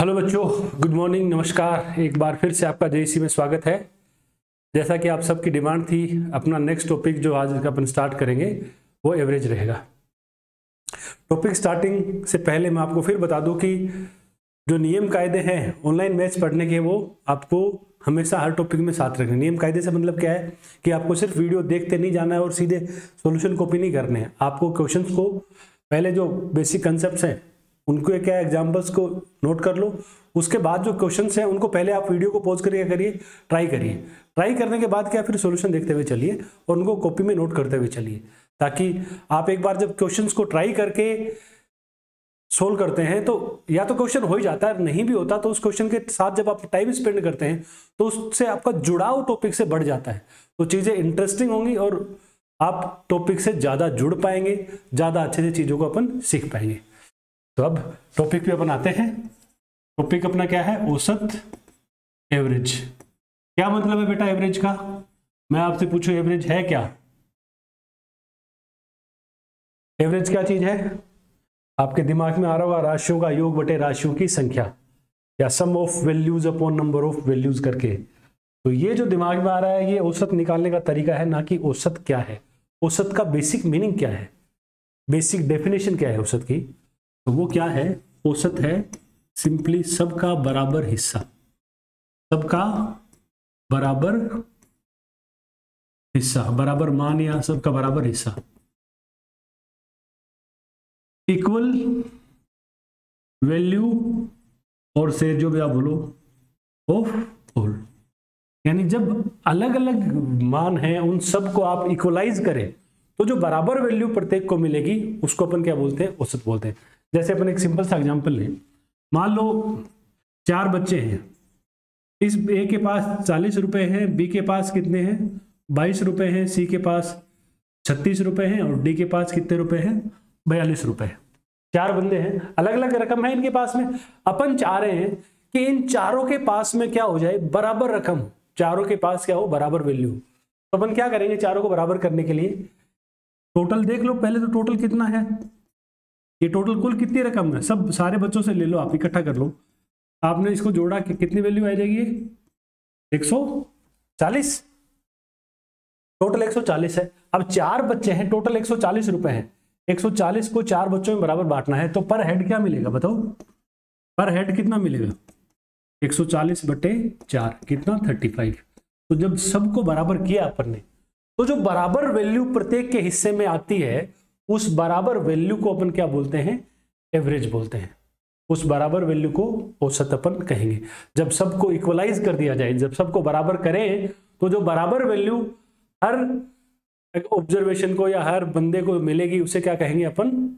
Hello बच्चों, good morning, नमस्कार। एक बार फिर से आपका जेईसी में स्वागत है। जैसा कि आप सबकी डिमांड थी, अपना नेक्स्ट टॉपिक जो आज का अपन स्टार्ट करेंगे वो एवरेज रहेगा। टॉपिक स्टार्टिंग से पहले मैं आपको फिर बता दूं कि जो नियम कायदे हैं ऑनलाइन मैथ्स पढ़ने के, वो आपको हमेशा हर टॉपिक में साथ रखने। नियम कायदे से मतलब क्या है कि आपको सिर्फ वीडियो देखते नहीं जाना है और सीधे सॉल्यूशन कॉपी नहीं करने हैं। आपको क्वेश्चंस को पहले जो बेसिक कंसेप्ट्स हैं उनको क्या एग्जांपल्स को नोट कर लो, उसके बाद जो क्वेश्चंस हैं उनको पहले आप वीडियो को पॉज करके करिए, ट्राई करिए। ट्राई करने के बाद क्या फिर सॉल्यूशन देखते हुए चलिए और उनको कॉपी में नोट करते हुए चलिए, ताकि आप एक बार जब क्वेश्चंस को ट्राई करके सोल्व करते हैं तो या तो क्वेश्चन हो ही जाता है, नहीं भी होता तो उस क्वेश्चन के साथ जब आप टाइम स्पेंड करते हैं तो उससे आपका जुड़ाव टॉपिक से बढ़ जाता है, तो चीजें इंटरेस्टिंग होंगी और आप टॉपिक से ज्यादा जुड़ पाएंगे, ज्यादा अच्छे से चीजों को अपन सीख पाएंगे। तो अब टॉपिक पे अपन आते हैं। टॉपिक अपना क्या है? औसत, एवरेज। क्या मतलब है बेटा एवरेज का? मैं आपसे पूछूं एवरेज है क्या? एवरेज क्या चीज है? आपके दिमाग में आ रहा होगा राशियों का योग बटे राशियों की संख्या, या sum of values upon number of values करके। तो ये जो दिमाग में आ रहा है ये औसत निकालने का तरीका है, ना कि औसत क्या है। औसत का बेसिक मीनिंग क्या है, बेसिक डेफिनेशन क्या है औसत की? तो वो क्या है? औसत है सिंपली सबका बराबर हिस्सा, सबका बराबर हिस्सा, बराबर मान या सबका बराबर हिस्सा, इक्वल वैल्यू और से जो भी आप बोलो ऑफ होल। यानी जब अलग अलग मान हैं उन सबको आप इक्वलाइज करें तो जो बराबर वैल्यू प्रत्येक को मिलेगी उसको अपन क्या बोलते हैं? औसत बोलते हैं। जैसे अपन एक सिंपल सा एग्जांपल लें, मान लो 4 बच्चे हैं, इस ए के पास 40 रुपए हैं, बी के पास कितने हैं? 22 रुपए हैं, सी के पास 36 रुपए हैं और डी के पास कितने रुपए हैं? 42 रुपए। 4 बंदे हैं, अलग अलग रकम है इनके पास में। अपन चाह रहे हैं कि इन चारों के पास में क्या हो जाए? बराबर रकम, चारों के पास क्या हो? बराबर वैल्यू। तो अपन क्या करेंगे चारों को बराबर करने के लिए? टोटल देख लो पहले, तो टोटल कितना है? ये टोटल कुल कितनी रकम है? सब सारे बच्चों से ले लो, आप इकट्ठा कर लो। आपने इसको जोड़ा कि कितनी वैल्यू आ जाएगी? 140। टोटल 140 है। अब 4 बच्चे हैं, टोटल 140 रुपए हैं। 140 को 4 बच्चों में बराबर बांटना है, तो पर हेड क्या मिलेगा बताओ? पर हेड कितना मिलेगा? 140 बटे 4 कितना? 35। तो जब सबको बराबर किया अपन ने, तो जो बराबर वैल्यू प्रत्येक के हिस्से में आती है उस बराबर वैल्यू को अपन क्या बोलते हैं? एवरेज बोलते हैं। उस बराबर वैल्यू को औसत अपन कहेंगे। जब सबको इक्वलाइज कर दिया जाए, जब सबको बराबर करें, तो जो बराबर वैल्यू हर ऑब्जर्वेशन को या हर बंदे को मिलेगी उसे क्या कहेंगे अपन?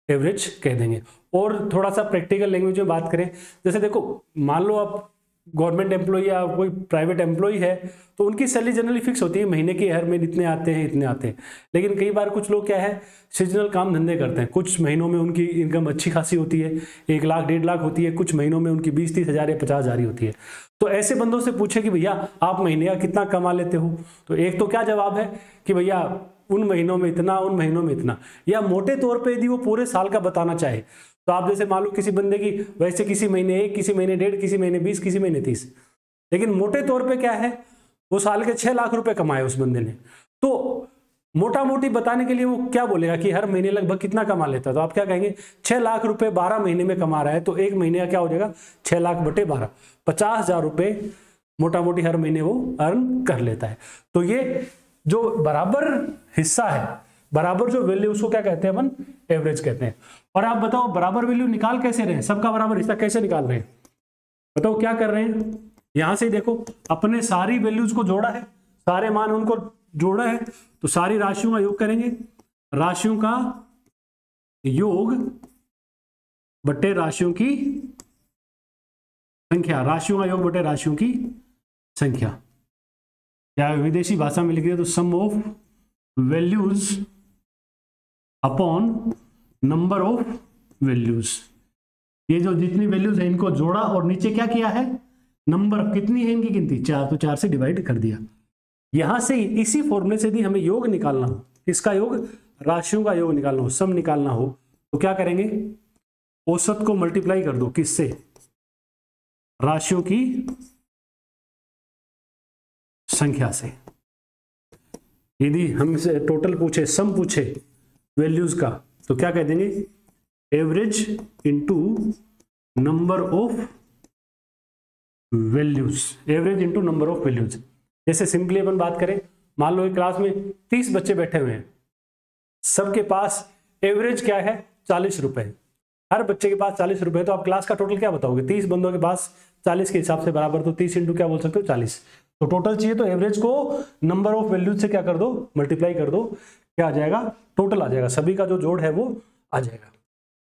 एवरेज कह देंगे। और थोड़ा सा प्रैक्टिकल लैंग्वेज में बात करें, जैसे देखो मान लो आप गवर्नमेंट एम्प्लॉय या कोई प्राइवेट एम्प्लॉय है तो उनकी सैलरी जनरली फिक्स होती है, महीने की हर महीने इतने आते हैं इतने आते हैं। लेकिन कई बार कुछ लोग क्या है सीजनल काम धंधे करते हैं, कुछ महीनों में उनकी इनकम अच्छी खासी होती है, 1 लाख 1.5 लाख होती है, कुछ महीनों में उनकी 20-30 हज़ार या 50 हज़ार ही होती है। तो ऐसे बंदों से पूछे कि भैया आप महीने का कितना कमा लेते हो, तो एक तो क्या जवाब है कि भैया उन महीनों में इतना, उन महीनों में इतना, या मोटे तौर पर यदि वो पूरे साल का बताना चाहे तो आप जैसे मान लो किसी बंदे की वैसे किसी महीने 1, किसी महीने 1.5, किसी महीने 20, किसी महीने 30, लेकिन मोटे तौर पे क्या है वो साल के 6 लाख रुपए कमाए उस बंदे ने। तो मोटा मोटी बताने के लिए वो क्या बोलेगा कि हर महीने लगभग कितना कमा लेता है, तो आप क्या कहेंगे? 6 लाख रुपए 12 महीने में कमा रहा है, तो एक महीने का क्या हो जाएगा? 6 लाख बटे 12, 50,000 रुपए मोटा मोटी हर महीने वो अर्न कर लेता है। तो ये जो बराबर हिस्सा है, बराबर जो वैल्यू, उसको क्या कहते हैं अपन? एवरेज कहते हैं। और आप बताओ बराबर वैल्यू निकाल कैसे रहे हैं? सबका बराबर हिस्सा कैसे निकाल रहे हैं? बताओ क्या कर रहे हैं? यहां से देखो अपने सारी वैल्यूज को जोड़ा है, सारे मान उनको जोड़ा है, तो सारी राशियों का योग करेंगे। राशियों का योग बटे राशियों की संख्या, राशियों का योग बटे राशियों की संख्या, या विदेशी भाषा में लिख दिया तो sum of values upon number of values. ये जो जितनी वैल्यूज है इनको जोड़ा और नीचे क्या किया है? नंबर कितनी है इनकी गिनती? 4, तो 4 से डिवाइड कर दिया। यहां से इसी फॉर्मूले से यदि हमें योग निकालना हो, इसका योग, राशियों का योग निकालना हो, सम निकालना हो, तो क्या करेंगे? औसत को मल्टीप्लाई कर दो किससे, राशियों की संख्या से। यदि हमसे टोटल पूछे, सम पूछे वैल्यूज का, तो क्या कह देंगे, average into number of values, average into number of values. जैसे सिंपली अपन बात करें, मान लो एक क्लास में 30 बच्चे बैठे हुए हैं, सबके पास एवरेज क्या है, 40 रुपए, हर बच्चे के पास 40 रुपए, तो आप क्लास का टोटल क्या बताओगे, 30 बंदों के पास 40 के हिसाब से बराबर, तो 30 इंटू क्या बोल सकते हो, 40। तो टोटल चाहिए तो एवरेज को नंबर ऑफ वैल्यूज से क्या कर दो, मल्टीप्लाई कर दो, क्या आ जाएगा, टोटल आ जाएगा, सभी का जो जोड़ है वो आ जाएगा।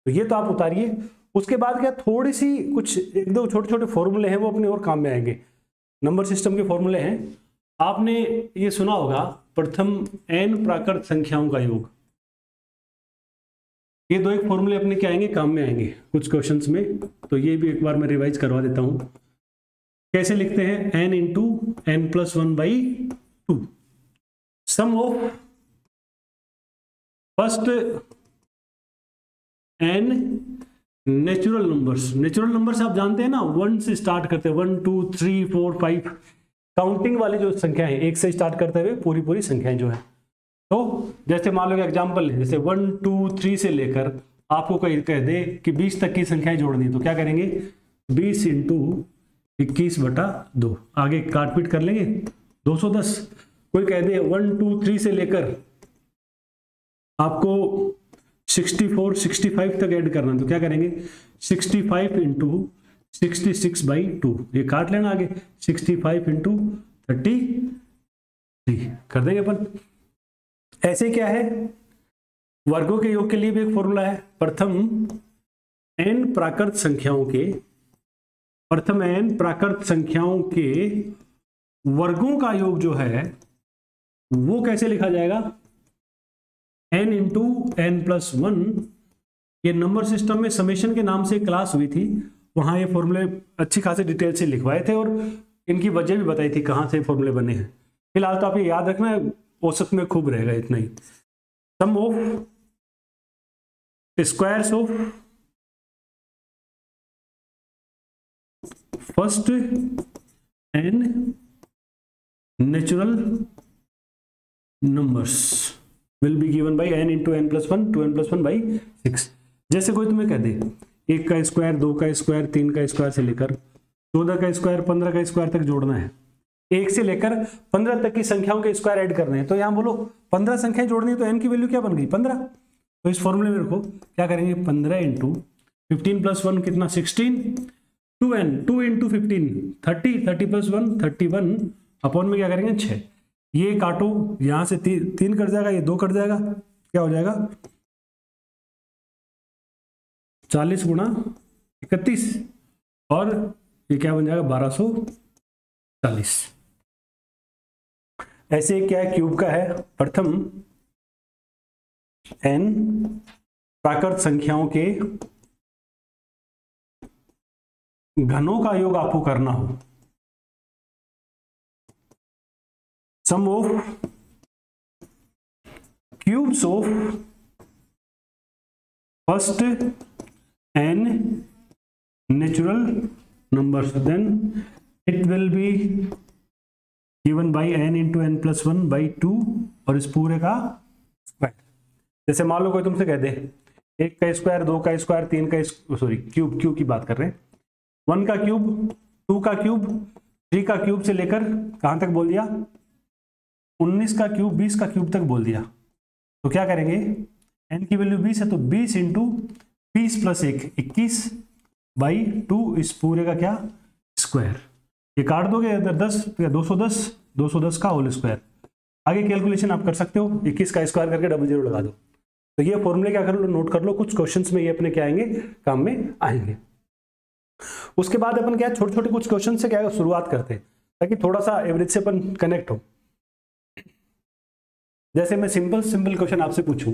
तो ये तो आप उतारिए। उसके बाद क्या, थोड़ी सी कुछ एक दो छोटे छोटे फॉर्मूले हैं, वो अपने और काम में आएंगे, नंबर सिस्टम के फॉर्मूले हैं। आपने ये सुना होगा प्रथम n प्राकृत संख्याओं का योग, ये दो एक फॉर्मूले अपने क्या आएंगे, काम में आएंगे कुछ क्वेश्चंस में। तो ये भी एक बार मैं रिवाइज करवा देता हूं, कैसे लिखते हैं, n into n plus 1/2, sum of first n natural numbers. Natural numbers आप जानते हैं ना, 1 से स्टार्ट करते हैं, 1 2 3 4 5, काउंटिंग वाली जो संख्या है, 1 से स्टार्ट करते हुए पूरी पूरी संख्याएं जो है। तो जैसे मान लो एग्जांपल है, जैसे 1 2 3 से लेकर आपको कह दे कि 20 तक की संख्याएं जोड़नी, तो क्या करेंगे, 20 इंटू 21/2, आगे काटपीट कर लेंगे, 210। कोई कह दे 1 2 3 से लेकर आपको 64 65 तक ऐड करना, तो क्या करेंगे, 65 इंटू 66/2, ये काट लेना आगे, 65 इंटू 33 कर देंगे अपन। ऐसे क्या है, वर्गों के योग के लिए भी एक फॉर्मूला है, प्रथम n प्राकृत संख्याओं के, प्रथम n प्राकृत संख्याओं के वर्गों का योग जो है वो कैसे लिखा जाएगा, n इंटू n प्लस 1। ये नंबर सिस्टम में समेशन के नाम से क्लास हुई थी, वहां ये फॉर्मूले अच्छी खासी डिटेल से लिखवाए थे और इनकी वजह भी बताई थी कहां से फॉर्मूले बने हैं। फिलहाल तो आप ये याद रखना है, औसत में खूब रहेगा इतना ही। Sum of squares of first n natural numbers will be given by n into n plus 1 2n plus 1/6। जैसे कोई तुम्हें कह दे 1 का स्क्वायर, 2 का स्क्वायर, 3 का स्क्वायर से लेकर 14 का स्क्वायर, 15 का स्क्वायर तक जोड़ना है, 1 से लेकर 15 तक की संख्याओं के स्क्वायर ऐड करने हैं, तो यहां बोलो 15 संख्याएं जोड़नी है, तो n की वैल्यू क्या बन गई, 15। तो इस फॉर्मूले में रखो, क्या करेंगे, 15 इंटू 15 प्लस 1 कितना, 16, 2n 2 इंटू 15 30, 30 प्लस 1 31, अपॉन में क्या करेंगे 6। ये काटो, यहां से 3 कट जाएगा, ये 2 कट जाएगा, क्या हो जाएगा 40 गुणा 31, और ये क्या बन जाएगा 1240। ऐसे क्या है, क्यूब का है, प्रथम n प्राकृत संख्याओं के घनों का योग आपको करना हो, sum of cubes of first n natural numbers, then it will be given by n into n plus 1/2, और इस पूरे का स्क्वायर। जैसे मान लो कोई तुमसे कह दे 1 का स्क्वायर, 2 का स्क्वायर, 3 का सॉरी क्यूब की बात कर रहे हैं, 1 का क्यूब, 2 का क्यूब, 3 का क्यूब से लेकर कहां तक बोल दिया, 19 का क्यूब, 20 का क्यूब तक बोल दिया। तो क्या करेंगे, n की वैल्यू 20 है, तो 20 इंटू 20 प्लस 1 21/2, इस पूरे का क्या स्क्वायर। ये काट दोगे इधर 10, 210 का होल स्क्वायर। आगे कैलकुलेशन आप कर सकते हो, 21 का स्क्वायर करके 00 लगा दो। तो ये फॉर्मूले क्या कर लो, नोट कर लो, कुछ क्वेश्चंस में ये अपने क्या आएंगे, काम में आएंगे। उसके बाद अपन क्या छोटे छोटे कुछ क्वेश्चन से क्या शुरुआत करते हैं, ताकि थोड़ा सा एवरेज से अपन कनेक्ट हो। जैसे मैं सिंपल क्वेश्चन आपसे पूछूं,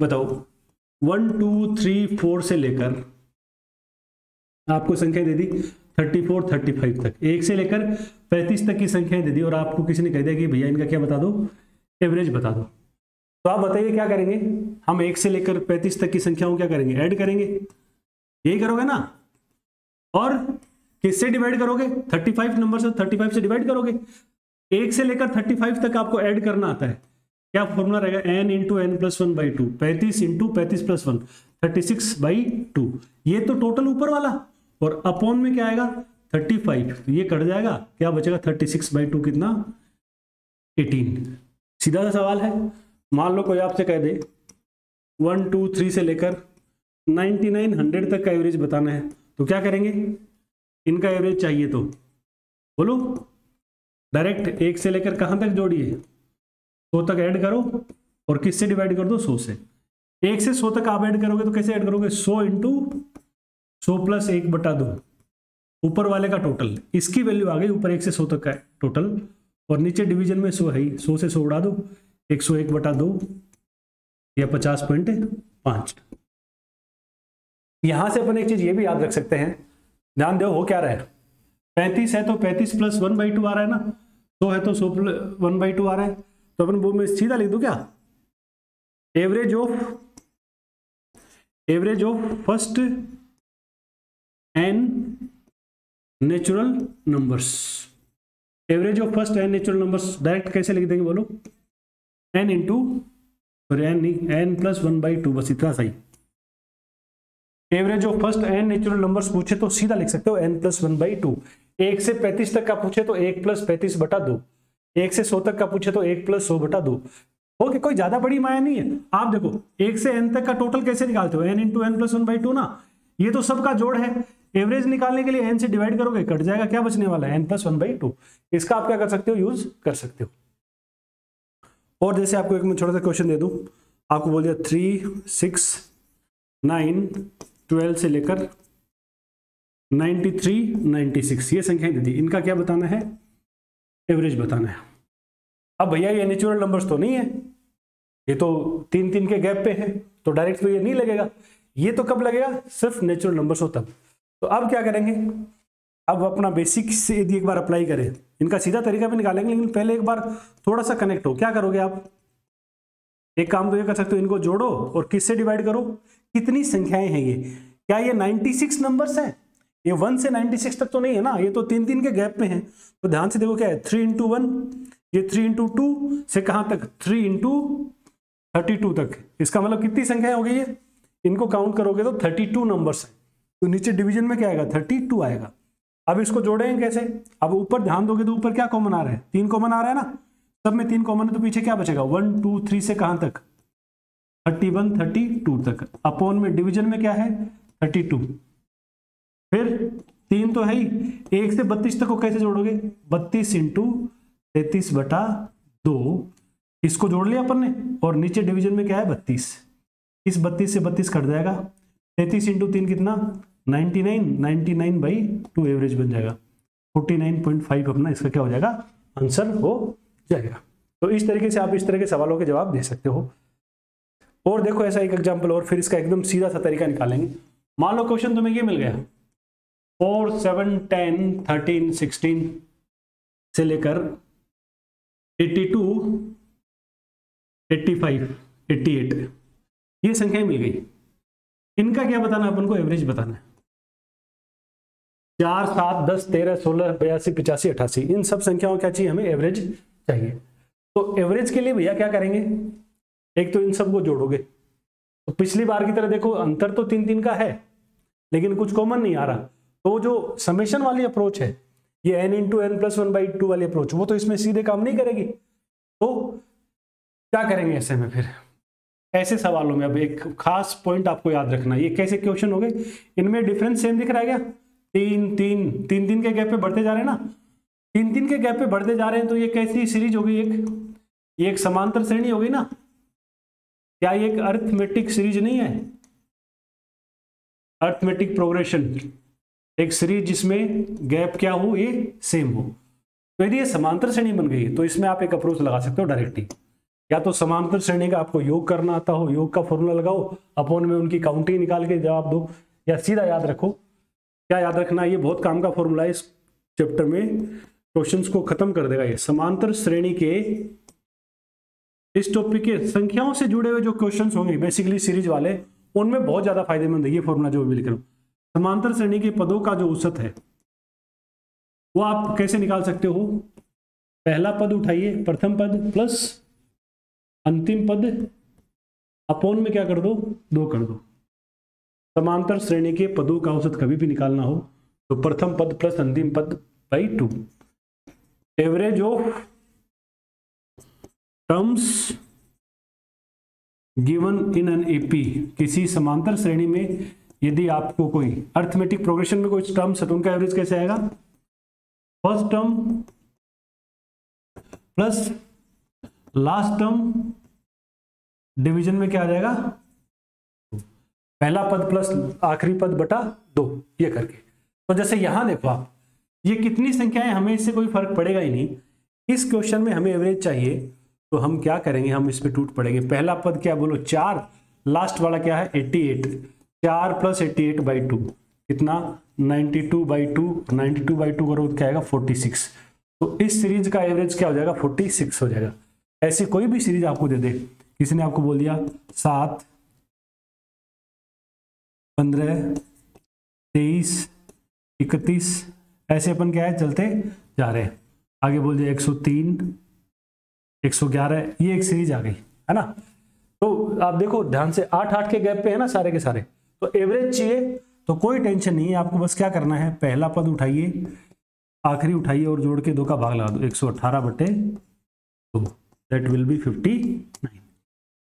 बताओ 1 2 3 4 से लेकर आपको संख्या दे दी 34 35 तक, 1 से लेकर 35 तक की संख्याएं दे दी, और आपको किसी ने कह दिया कि भैया इनका क्या बता दो, एवरेज बता दो। तो आप बताइए क्या करेंगे, हम 1 से लेकर 35 तक की संख्याओं क्या करेंगे, ऐड करेंगे। यही करोगे ना, और किससे डिवाइड करोगे? 35 नंबर से 35 से डिवाइड करोगे। 1 से लेकर 35 तक आपको ऐड करना आता है। क्या फॉर्मूला रहेगा? n into n plus 1/2, 35 into 35 plus 1, 36/2। ये तो टोटल ऊपर वाला, और अपॉन में क्या आएगा? 35। ये कट जाएगा, क्या बचेगा? 36/2 कितना? 18। सीधा सा सवाल है। मान लो कोई आपसे कह दे 1 2 3 से लेकर 99 100 तक का एवरेज बताना है, तो क्या करेंगे? इनका एवरेज चाहिए तो बोलो, डायरेक्ट 1 से लेकर कहां तक जोड़िए? 100 तक ऐड करो, और किससे डिवाइड कर दो? 100 से। 1 से 100 तक आप ऐड करोगे तो कैसे ऐड करोगे? 100 इंटू 100 प्लस 1/2, ऊपर वाले का टोटल। इसकी वैल्यू आ गई ऊपर 1 से 100 तक का टोटल, और नीचे डिवीजन में 100 है, 100 से 100 उड़ा दो, 101/2 या 50.5। यहां से अपन एक चीज ये भी याद रख सकते हैं, ध्यान दो, हो क्या रहा है? 35 है तो 35 प्लस 1/2 आ रहा है ना, 100 है तो 100 प्लस 1/2 आ रहा है, तो अपन वो में सीधा लिख दो क्या? Average of first n natural numbers. Average of first n natural numbers direct कैसे लिख देंगे बोलो? n इंटू, n नहीं, n प्लस 1/2, बस इतना सही। Average of first n natural numbers पूछे तो सीधा लिख सकते हो n प्लस 1/2। 1 से 35 तक का पूछे तो 1 प्लस 35/2। 1 से 100 तक का पूछे तो 1 प्लस 100/2। ओके, कोई ज्यादा बड़ी माया नहीं है। आप देखो 1 से n तक का टोटल कैसे निकालते हो? n इंटू एन प्लस 1/2 ना, ये तो सबका जोड़ है। एवरेज निकालने के लिए n से डिवाइड करोगे, कट जाएगा, क्या बचने वाला है? n plus 1/2। इसका आप क्या कर सकते हो? यूज कर सकते हो। और जैसे आपको एक मैं छोटा सा क्वेश्चन दे दूं, आपको बोल दिया 3 6 9 12 से लेकर 93 96, ये संख्याएं दे दी, इनका क्या बताना है? एवरेज बताना है। अब भैया ये नेचुरल नंबर्स तो नहीं है, ये तो 3 के गैप पे है, तो डायरेक्ट तो ये नहीं लगेगा। ये तो कब लगेगा? सिर्फ नेचुरल नंबर्स हो तब। तो अब क्या करेंगे? अब अपना बेसिक से यदि एक बार अप्लाई करें, इनका सीधा तरीका भी निकालेंगे, लेकिन पहले एक बार थोड़ा सा कनेक्ट हो। क्या करोगे आप? एक काम तो ये कर सकते हो, इनको जोड़ो और किससे डिवाइड करो? कितनी संख्याएं हैं ये? क्या ये 96 नंबर्स हैं? ये 1 से 96 तक तो नहीं है ना, ये तो 3 के गैप में है। तो ध्यान से देखो क्या है, 3 इंटू 1, ये 3 इंटू 2 से कहां तक? 3 इंटू 32 तक। इसका मतलब कितनी संख्याएं हो गई है? इनको काउंट करोगे तो 32 नंबर्स है। तो नीचे डिवीजन में क्या आएगा? 32 आएगा। अब इसको जोड़ेंगे कैसे? अब ऊपर ध्यान दोगे तो ऊपर क्या कॉमन आ रहा है? 3 कॉमन आ रहा है ना, सब में 3 कॉमन है, तो पीछे क्या बचेगा? 1 2 3 से कहां तक? 31 32 तक। अपॉन में डिवीजन में क्या है? 32। फिर 3 तो है ही, 1 से 32 तक को कैसे जोड़ोगे? 32 इंटू 33/2, इसको जोड़ लिया अपन ने, और नीचे डिवीजन में क्या है? 32। इस 32 से 32 कट जाएगा, 33 इंटू 3 कितना? 99, 99/2 एवरेज बन जाएगा। 49.5 अपना इसका क्या हो जाएगा? आंसर हो जाएगा। तो इस तरीके से आप इस तरह के सवालों के जवाब दे सकते हो। और देखो ऐसा एक एग्जांपल, और फिर इसका एकदम सीधा सा तरीका निकालेंगे। मान लो क्वेश्चन तुम्हें ये मिल गया, 4 7 10 13 16 से लेकर 82 85 88, ये संख्याएं मिल गई। इनका क्या बताना है अपन को? एवरेज बताना है। 4 7 10 13 16 82 85 88, इन सब संख्याओं क्या चाहिए हमें? एवरेज चाहिए। तो एवरेज के लिए भैया क्या करेंगे? एक तो इन सबको जोड़ोगे, तो पिछली बार की तरह देखो अंतर तो 3 का है, लेकिन कुछ कॉमन नहीं आ रहा। तो जो समेशन वाली अप्रोच है, ये n इंटू एन प्लस 1/2 वाली अप्रोच, वो तो इसमें सीधे काम नहीं करेगी। तो क्या करेंगे ऐसे में? फिर ऐसे सवालों में अब एक खास पॉइंट आपको याद रखना, ये कैसे क्वेश्चन हो गए, इनमें डिफरेंस सेम दिख रहा है क्या? 3 के गैप पे बढ़ते जा रहे हैं ना, 3 के गैप पे बढ़ते जा रहे हैं, तो ये कैसी सीरीज हो गई? ये एक समांतर श्रेणी हो गई ना। क्या ये एक अरिथमेटिक सीरीज नहीं है? अरिथमेटिक प्रोग्रेशन, एक सीरीज जिसमें गैप क्या हो? ये सेम हो। तो यदि ये समांतर श्रेणी बन गई तो इसमें आप एक अप्रोच लगा सकते हो डायरेक्टली। या तो समांतर श्रेणी का आपको योग करना आता हो, योग का फॉर्मूला लगाओ, अपॉन में उनकी काउंटिंग निकाल के जवाब दो, या सीधा याद रखो। क्या याद रखना? ये बहुत काम का फॉर्मूला है, इस चैप्टर में क्वेश्चंस को खत्म कर देगा। ये समांतर श्रेणी के इस टॉपिक के संख्याओं से जुड़े हुए जो क्वेश्चंस होंगे बेसिकली सीरीज वाले, उनमें बहुत ज्यादा फायदेमंद है ये फॉर्मूला जो भी लिख रहा हूं। समांतर श्रेणी के पदों का जो औसत है वो आप कैसे निकाल सकते हो? पहला पद उठाइए, प्रथम पद प्लस अंतिम पद अपोन में क्या कर दो, 2 कर दो। समांतर श्रेणी के पदों का औसत कभी भी निकालना हो तो प्रथम पद प्लस अंतिम पद by 2। Average of terms given in an AP, किसी समांतर श्रेणी में यदि आपको कोई अर्थमेटिक प्रोग्रेशन में कोई टर्म्स है तो उनका एवरेज कैसे आएगा? First term plus last term division में क्या आ जाएगा? पहला पद प्लस आखिरी पद बटा 2, ये करके। तो जैसे यहां देखो आप, ये कितनी संख्याएं, हमें इससे कोई फर्क पड़ेगा ही नहीं। इस क्वेश्चन में हमें एवरेज चाहिए तो हम क्या करेंगे, हम इस पे टूट पड़ेंगे। पहला पद क्या बोलो 4, लास्ट वाला क्या है 88, 4 प्लस 88 बाई 2 कितना 92 बाई 2, 92 बाई 2 करो क्या आएगा 46। तो इस सीरीज का एवरेज क्या हो जाएगा 46 हो जाएगा। ऐसी कोई भी सीरीज आपको दे दे, किसी ने आपको बोल दिया 7, 15, 23, 31, ऐसे अपन क्या है चलते जा रहे हैं। आगे बोल दिया 103, 111, ये एक सीरीज आ गई है ना। तो आप देखो ध्यान से 8-8 के गैप पे है ना सारे के सारे। तो एवरेज चाहिए तो कोई टेंशन नहीं है, आपको बस क्या करना है, पहला पद उठाइए, आखिरी उठाइए और जोड़ के 2 का भाग लगा दो, 118 बटे 2, दैट विल बी 59।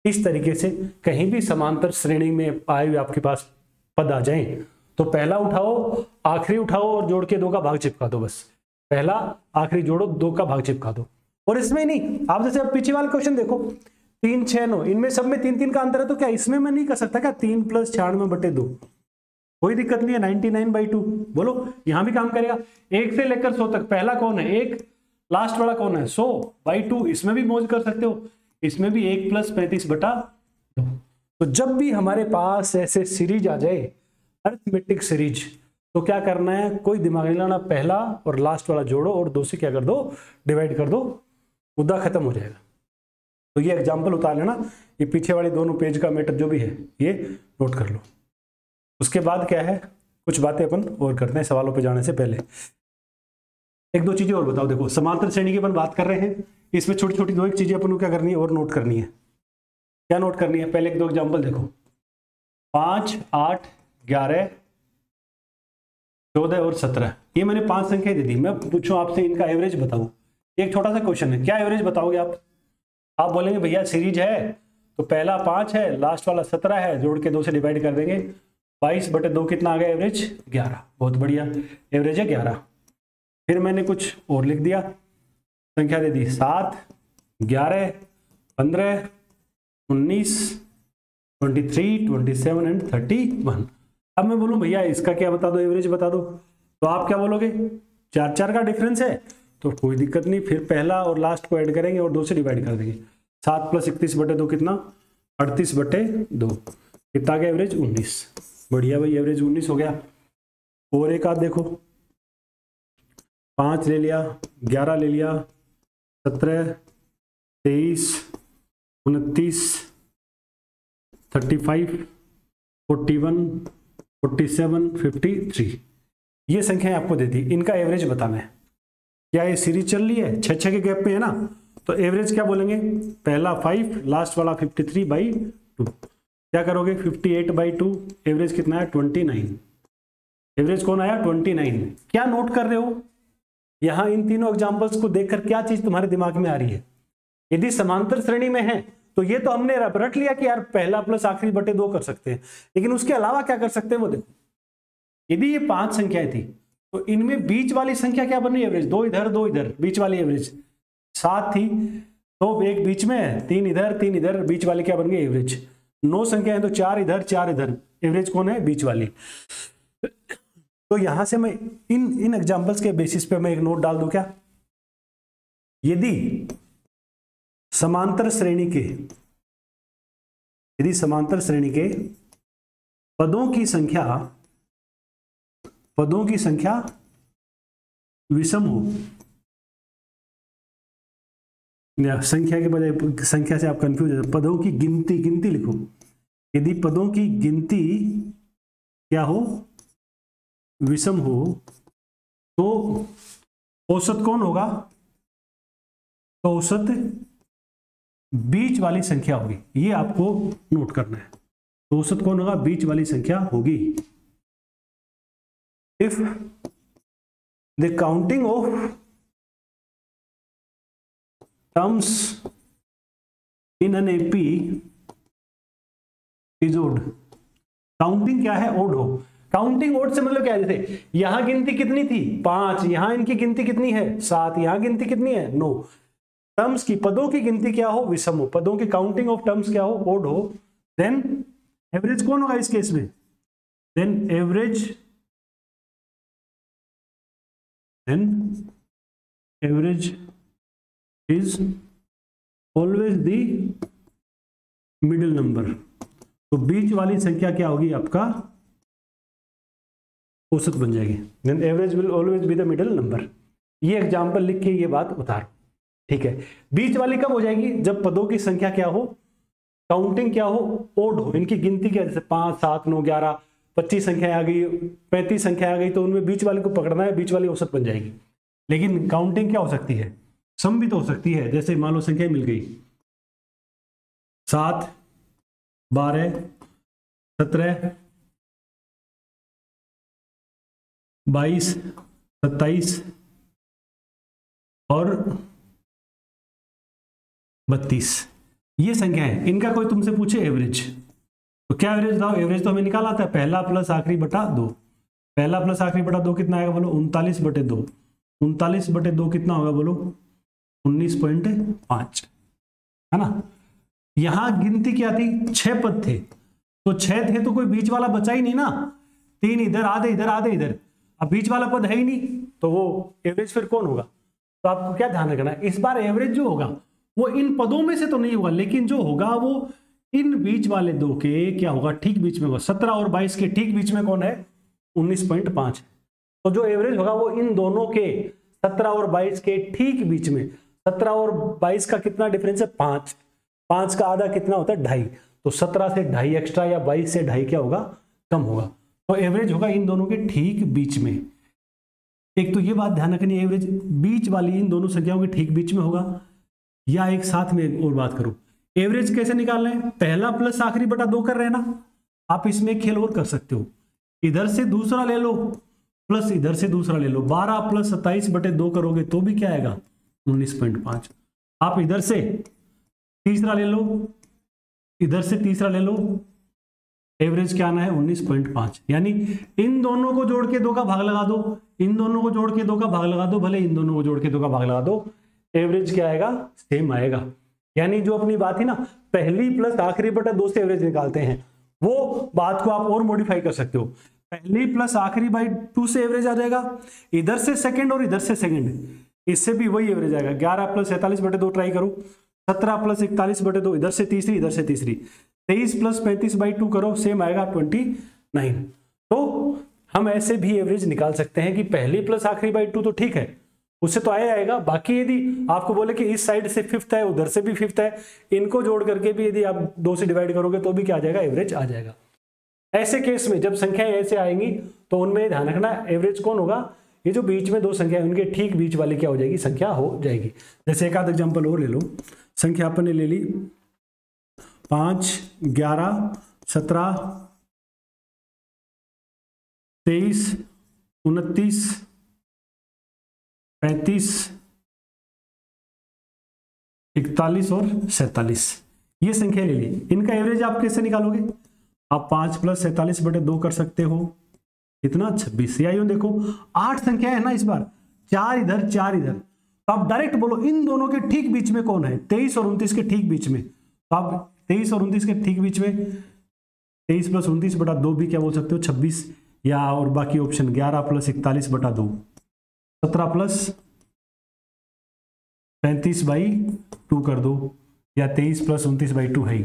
इस तरीके से कहीं भी समांतर श्रेणी में आए हुए आपके पास पद आ जाएं तो पहला उठाओ, आखिरी उठाओ और जोड़ के 2 का भाग चिपका दो। बस पहला आखिरी जोड़ो, 2 का भाग चिपका दो। और इसमें नहीं, आप जैसे अब पीछे वाला क्वेश्चन देखो 3, 6, 9, इनमें सब में 3-3 का अंतर है, तो क्या इसमें मैं नहीं कर सकता क्या 3 प्लस 96 बटे 2? कोई दिक्कत नहीं है, 99 बाई 2। बोलो यहां भी काम करेगा। 1 से लेकर 100 तक पहला कौन है 1, लास्ट वाला कौन है 100 बाई 2, इसमें भी मौज कर सकते हो, इसमें भी 1 प्लस 35 बटा 2। तो जब भी हमारे पास ऐसे सीरीज आ जाए अरिथमेटिक सीरीज, तो क्या करना है, कोई दिमाग नहीं लाना, पहला और लास्ट वाला जोड़ो और 2 से क्या कर दो, डिवाइड कर दो, मुद्दा खत्म हो जाएगा। तो ये एग्जांपल उतार लेना, ये पीछे वाले दोनों पेज का मैटर जो भी है ये नोट कर लो। उसके बाद क्या है, कुछ बातें अपन और करते हैं सवालों पे जाने से पहले। 1-2 चीजें और बताओ। देखो समांतर श्रेणी की अपन बात कर रहे हैं, इसमें छोटी छोटी 2-1 चीजें अपन को क्या करनी है और नोट करनी है। क्या नोट करनी है? पहले 1-2 एग्जाम्पल देखो, 5, 8, 11, 14 और 17, ये मैंने 5 संख्याएं दे दी। मैं पूछूं आपसे इनका एवरेज बताओ, एक छोटा सा क्वेश्चन है, क्या एवरेज बताओगे आप बोलेंगे भैया सीरीज है तो पहला 5 है, लास्ट वाला 17 है, जोड़ के 2 से डिवाइड कर देंगे, 22 बटे 2 कितना आ गया एवरेज 11। बहुत बढ़िया, एवरेज है 11। फिर मैंने कुछ और लिख दिया, संख्या दे दी 7, 11, 15, 19, 23, 27 एंड 31। अब मैं बोलूं भैया इसका क्या बता दो, एवरेज बता दो, तो आप क्या बोलोगे 4-4 का डिफरेंस है तो कोई दिक्कत नहीं, फिर पहला और लास्ट को ऐड करेंगे और 2 से डिवाइड कर देंगे। 7 प्लस 31 बटे 2 कितना 38 बटे 2, कितना गया एवरेज 19। बढ़िया भाई, एवरेज 19 हो गया। और एक आध देखो, 5 ले लिया, 11 ले लिया, 17, 23, 29, 35, 41, 47, 53, ये संख्याएं आपको दे दी, इनका एवरेज बताना है। क्या ये सीरीज चल रही है 6-6 के गैप पे है ना, तो एवरेज क्या बोलेंगे, पहला 5, लास्ट वाला 53 बाई 2, क्या करोगे 58 बाई 2, एवरेज कितना है 29। एवरेज कौन आया 29। क्या नोट कर रहे हो यहां इन तीनों एग्जांपल्स को देखकर, क्या चीज तुम्हारे दिमाग में आ रही है? यदि समांतर श्रेणी में है तो ये तो हमने रट लिया कि यार पहला प्लस आखिरी बटे 2 कर सकते हैं, लेकिन उसके अलावा क्या कर सकते हैं वो देखो। यदि ये 5 संख्याएं थी तो इनमें बीच वाली संख्या क्या बन रही है एवरेज, 2 इधर 2 इधर, बीच वाली एवरेज 7 थी तो एक बीच में, 3 इधर 3 इधर, बीच वाली क्या बन गई एवरेज। 9 संख्या है तो 4 इधर 4 इधर, एवरेज कौन है बीच वाली। तो यहां से मैं इन एग्जांपल्स के बेसिस पे मैं एक नोट डाल दूं क्या, यदि समांतर श्रेणी के पदों की संख्या विषम हो, या संख्या के बजाय संख्या से आप कंफ्यूज हो, पदों की गिनती लिखो, यदि पदों की गिनती क्या हो विषम हो तो औसत कौन होगा? तो औसत बीच वाली संख्या होगी, ये आपको नोट करना है। तो औसत कौन होगा? बीच वाली संख्या होगी। If the counting of terms in an AP is odd. Counting क्या है? ओड हो। काउंटिंग ओड से मतलब क्या है? जैसे यहां गिनती कितनी थी? 5, यहां इनकी गिनती कितनी है? 7, यहां गिनती कितनी है? 9। टर्म्स की, पदों की गिनती क्या हो? विषम हो। पदों की काउंटिंग ऑफ टर्म्स क्या हो? ओड हो। देन एवरेज कौन होगा इस केस में? Then average is always the middle number. तो बीच वाली संख्या क्या होगी? आपका औसत बन जाएगी। Then average will always be the middle number. ये एग्जांपल लिख के ये बात उतार, ठीक है। बीच वाली कब हो जाएगी? जब पदों की संख्या क्या हो? काउंटिंग क्या हो? ओड हो। इनकी गिनती क्या? जैसे 5, 7, 9, 11, 25 संख्या आ गई, 35 संख्या आ गई, तो उनमें बीच वाले को पकड़ना है, बीच वाली औसत बन जाएगी। लेकिन काउंटिंग क्या हो सकती है? सम भी तो हो सकती है। जैसे मान लो संख्या मिल गई 7, 12, 17, 22, 27 और 32, ये संख्या है। इनका कोई तुमसे पूछे एवरेज, तो क्या एवरेज बताओ? एवरेज तो हमें निकाल आता है, पहला प्लस आखिरी बटा 2। पहला प्लस आखिरी बटा 2 कितना आएगा बोलो? 39/2। 39/2 कितना होगा बोलो? 19.5, है ना। यहां गिनती क्या थी? 6 पद थे, तो 6 थे तो कोई बीच वाला बचा ही नहीं ना। 3 इधर, आधे इधर, आधे इधर, अब बीच वाला पद है ही नहीं, तो वो एवरेज फिर कौन होगा? तो आपको क्या ध्यान रखना है, इस बार एवरेज जो होगा वो इन पदों में से तो नहीं होगा, लेकिन जो होगा वो इन बीच वाले दो के क्या होगा? ठीक बीच में होगा। 17 और 22 के ठीक बीच में कौन है? 19.5। तो जो एवरेज होगा वो इन दोनों के 17 और 22 के ठीक बीच में। 17 और 22 का कितना डिफरेंस है? 5। 5 का आधा कितना होता है? 2.5। तो 17 से 2.5 एक्स्ट्रा या 22 से 2.5 क्या होगा? कम होगा। तो एवरेज होगा इन दोनों के ठीक बीच में। एक तो ये बात ध्यान रखनी है, एवरेज बीच वाली इन दोनों संख्याओं के ठीक बीच में होगा। या एक साथ में और बात करूं, एवरेज कैसे निकाल रहे हैं? पहला प्लस आखिरी बटा 2 कर रहे हैं ना। आप इसमें एक खेल और कर सकते हो, इधर से दूसरा ले लो प्लस इधर से दूसरा ले लो। 12 प्लस 27/2 करोगे तो भी क्या आएगा? 19.5। आप इधर से तीसरा ले लो, इधर से तीसरा ले लो, एवरेज क्या आना है? 19.5। यानी इन दोनों को जोड़ के 2 का भाग लगा दो, इन दोनों को जोड़ के 2 का भाग लगा दो, भले इन दोनों को जोड़ के 2 का भाग लगा दो, एवरेज क्या आएगा? सेम आएगा। यानी जो अपनी बात थी ना, पहली प्लस आखिरी बटा 2 से एवरेज निकालते हैं, वो बात को आप और मॉडिफाई कर सकते हो। पहली प्लस आखिरी बाई 2 से एवरेज आ जाएगा, इधर से सेकंड और इधर से सेकंड, इससे भी वही एवरेज आएगा। 11 प्लस 47/2 ट्राई करो, 17 प्लस 41/2, इधर से तीसरी इधर से तीसरी, 23 प्लस 35/2 करो, सेम आएगा 29। तो हम ऐसे भी एवरेज निकाल सकते हैं कि पहली प्लस आखिरी बाई 2 तो ठीक है, उससे तो आएगा। बाकी यदि आपको बोले कि इस साइड से 5th है, उधर से भी 5th है, इनको जोड़ करके भी यदि आप 2 से डिवाइड करोगे तो भी क्या आ जाएगा? एवरेज आ जाएगा। ऐसे केस में जब संख्याएं ऐसे आएंगी तो उनमें ध्यान रखना एवरेज कौन होगा? ये जो बीच में 2 संख्या उनके ठीक बीच वाली क्या हो जाएगी? संख्या हो जाएगी। जैसे एक आध एग्जाम्पल और ले लो। संख्या अपन ने ले ली 5, 11, 17, 23, 29, 35, 41 और 47, ये संख्या ले ली। इनका एवरेज आप कैसे निकालोगे? आप 5 प्लस 47/2 कर सकते हो, कितना? 26। या यूं देखो 8 संख्या है ना इस बार, 4 इधर 4 इधर, तो आप डायरेक्ट बोलो इन दोनों के ठीक बीच में कौन है? 23 और 29 के ठीक बीच में। तो आप 23 और 29 के ठीक बीच में 23 प्लस 29/2 भी क्या बोल सकते हो? 26। या और बाकी ऑप्शन 11 प्लस 41/2, 17 प्लस 35/2 कर दो, या 23 प्लस 29/2 है।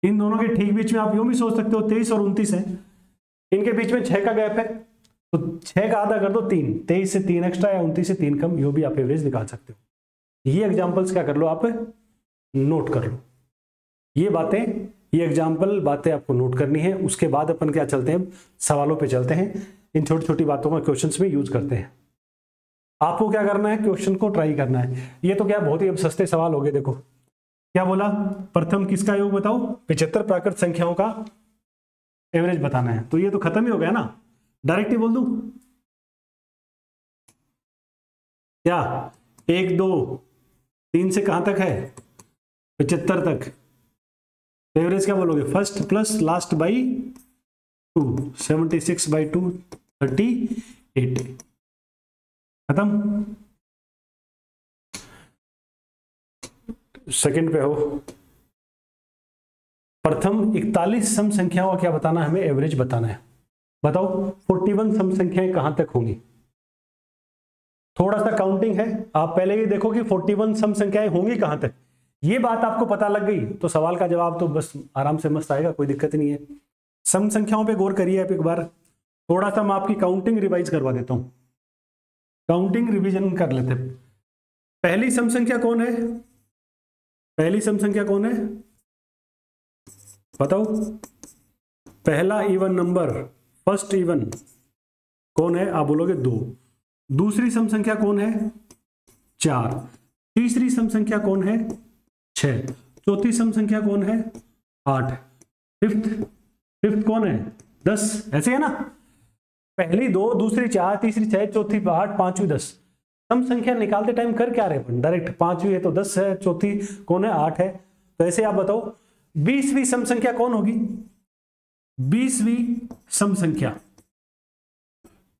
इन दोनों के ठीक बीच में आप यूं भी सोच सकते हो 23 और 29 है, इनके बीच में 6 का गैप है, तो 6 का आधा कर दो 3, 23 से 3 एक्स्ट्रा या 29 से 3 कम, यो भी आप एवरेज निकाल सकते हो। ये एग्जांपल्स क्या कर लो, आप नोट कर लो। ये बातें, ये एग्जाम्पल बातें आपको नोट करनी है। उसके बाद अपन क्या चलते हैं, सवालों पे चलते हैं। इन छोटी छोटी बातों का क्वेश्चंस में यूज करते हैं। आपको क्या करना है, क्वेश्चन को ट्राई करना है। ये तो क्या बहुत ही अब सस्ते सवाल हो गए। देखो क्या बोला, प्रथम किसका योग बताओ, 75 प्राकृत संख्याओं का एवरेज बताना है। तो ये तो खत्म ही हो गया ना, डायरेक्ट ही बोल दूं क्या, 1 2 3 से कहां तक है, 75 तक। तो एवरेज क्या बोलोगे, फर्स्ट प्लस लास्ट बाई 2, 76/2 38। खत्म। सेकंड पे हो, प्रथम 41 सम संख्याओं का क्या बताना है, हमें एवरेज बताना है। बताओ 41 सम संख्याएं कहां तक होंगी। थोड़ा सा काउंटिंग है, आप पहले ही देखो कि 41 सम संख्याएं होंगी कहां तक। ये बात आपको पता लग गई तो सवाल का जवाब तो बस आराम से मस्त आएगा, कोई दिक्कत नहीं है। सम संख्याओं पे गौर करिए आप एक बार। थोड़ा सा मैं आपकी काउंटिंग रिवाइज करवा देता हूं, काउंटिंग रिवीजन कर लेते। पहली सम संख्या कौन है, पहली सम संख्या कौन है बताओ। पहला इवन नंबर, फर्स्ट इवन कौन है, आप बोलोगे 2। दूसरी सम संख्या कौन है, 4। तीसरी सम संख्या कौन है, 6। चौथी सम संख्या कौन है, 8। फिफ्थ कौन है, 10। ऐसे है ना, पहली 2, दूसरी 4, तीसरी 6, चौथी 8, पांचवी 10। सम संख्या निकालते टाइम कर क्या रहे, डायरेक्ट पांचवी है तो 10 है, चौथी कौन है, 8 है। तो ऐसे आप बताओ 20वीं सम संख्या कौन होगी, 20वीं सम संख्या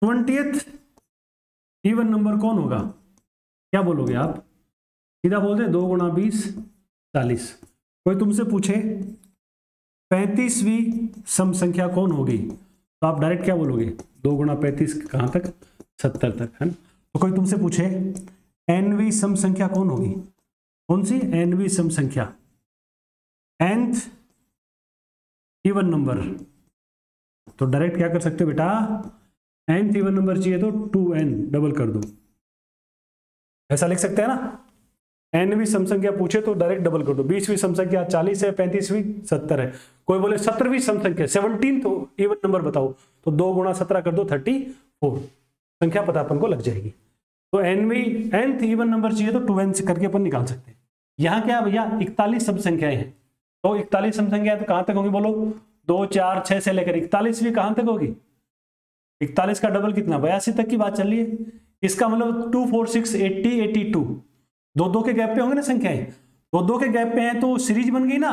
20th इवन नंबर कौन होगा, क्या बोलोगे आप, सीधा बोल दे 2 × 20 40। कोई तुमसे पूछे 35वीं सम संख्या कौन होगी, तो आप डायरेक्ट क्या बोलोगे, 2 × 35 कहां तक, 70 तक, है ना। तो कोई तुमसे पूछे nवीं सम संख्या कौन होगी, कौन सी nवीं सम संख्या, nth इवन नंबर। तो डायरेक्ट क्या कर सकते हो बेटा, nth इवन नंबर चाहिए तो 2n डबल कर दो, ऐसा लिख सकते हैं ना। nवीं सम संख्या पूछे तो डायरेक्ट डबल कर दो। 20वीं सम संख्या 40 है, 35वीं 70 है। कोई बोले 17वीं सम संख्या 17 तो इवन नंबर बताओ, तो 2 × 17 कर दो 34, संख्या पता अपन को लग जाएगी। तो nth इवन नंबर चाहिए तो 2n से करके अपन निकाल सकते हैं। यहाँ क्या भैया 41 सम संख्याएं हैं, तो 41 सम संख्याएं तो कहां तक होंगी बोलो, 2 4 6 से लेकर 41वीं कहां तक होगी, 41 का डबल कितना, 82 तक की बात चल रही है। इसका मतलब 2 4 6 80 82, 2 के गैप पे होंगे ना संख्याएं, 2 के गैप पे हैं तो सीरीज बन गई ना,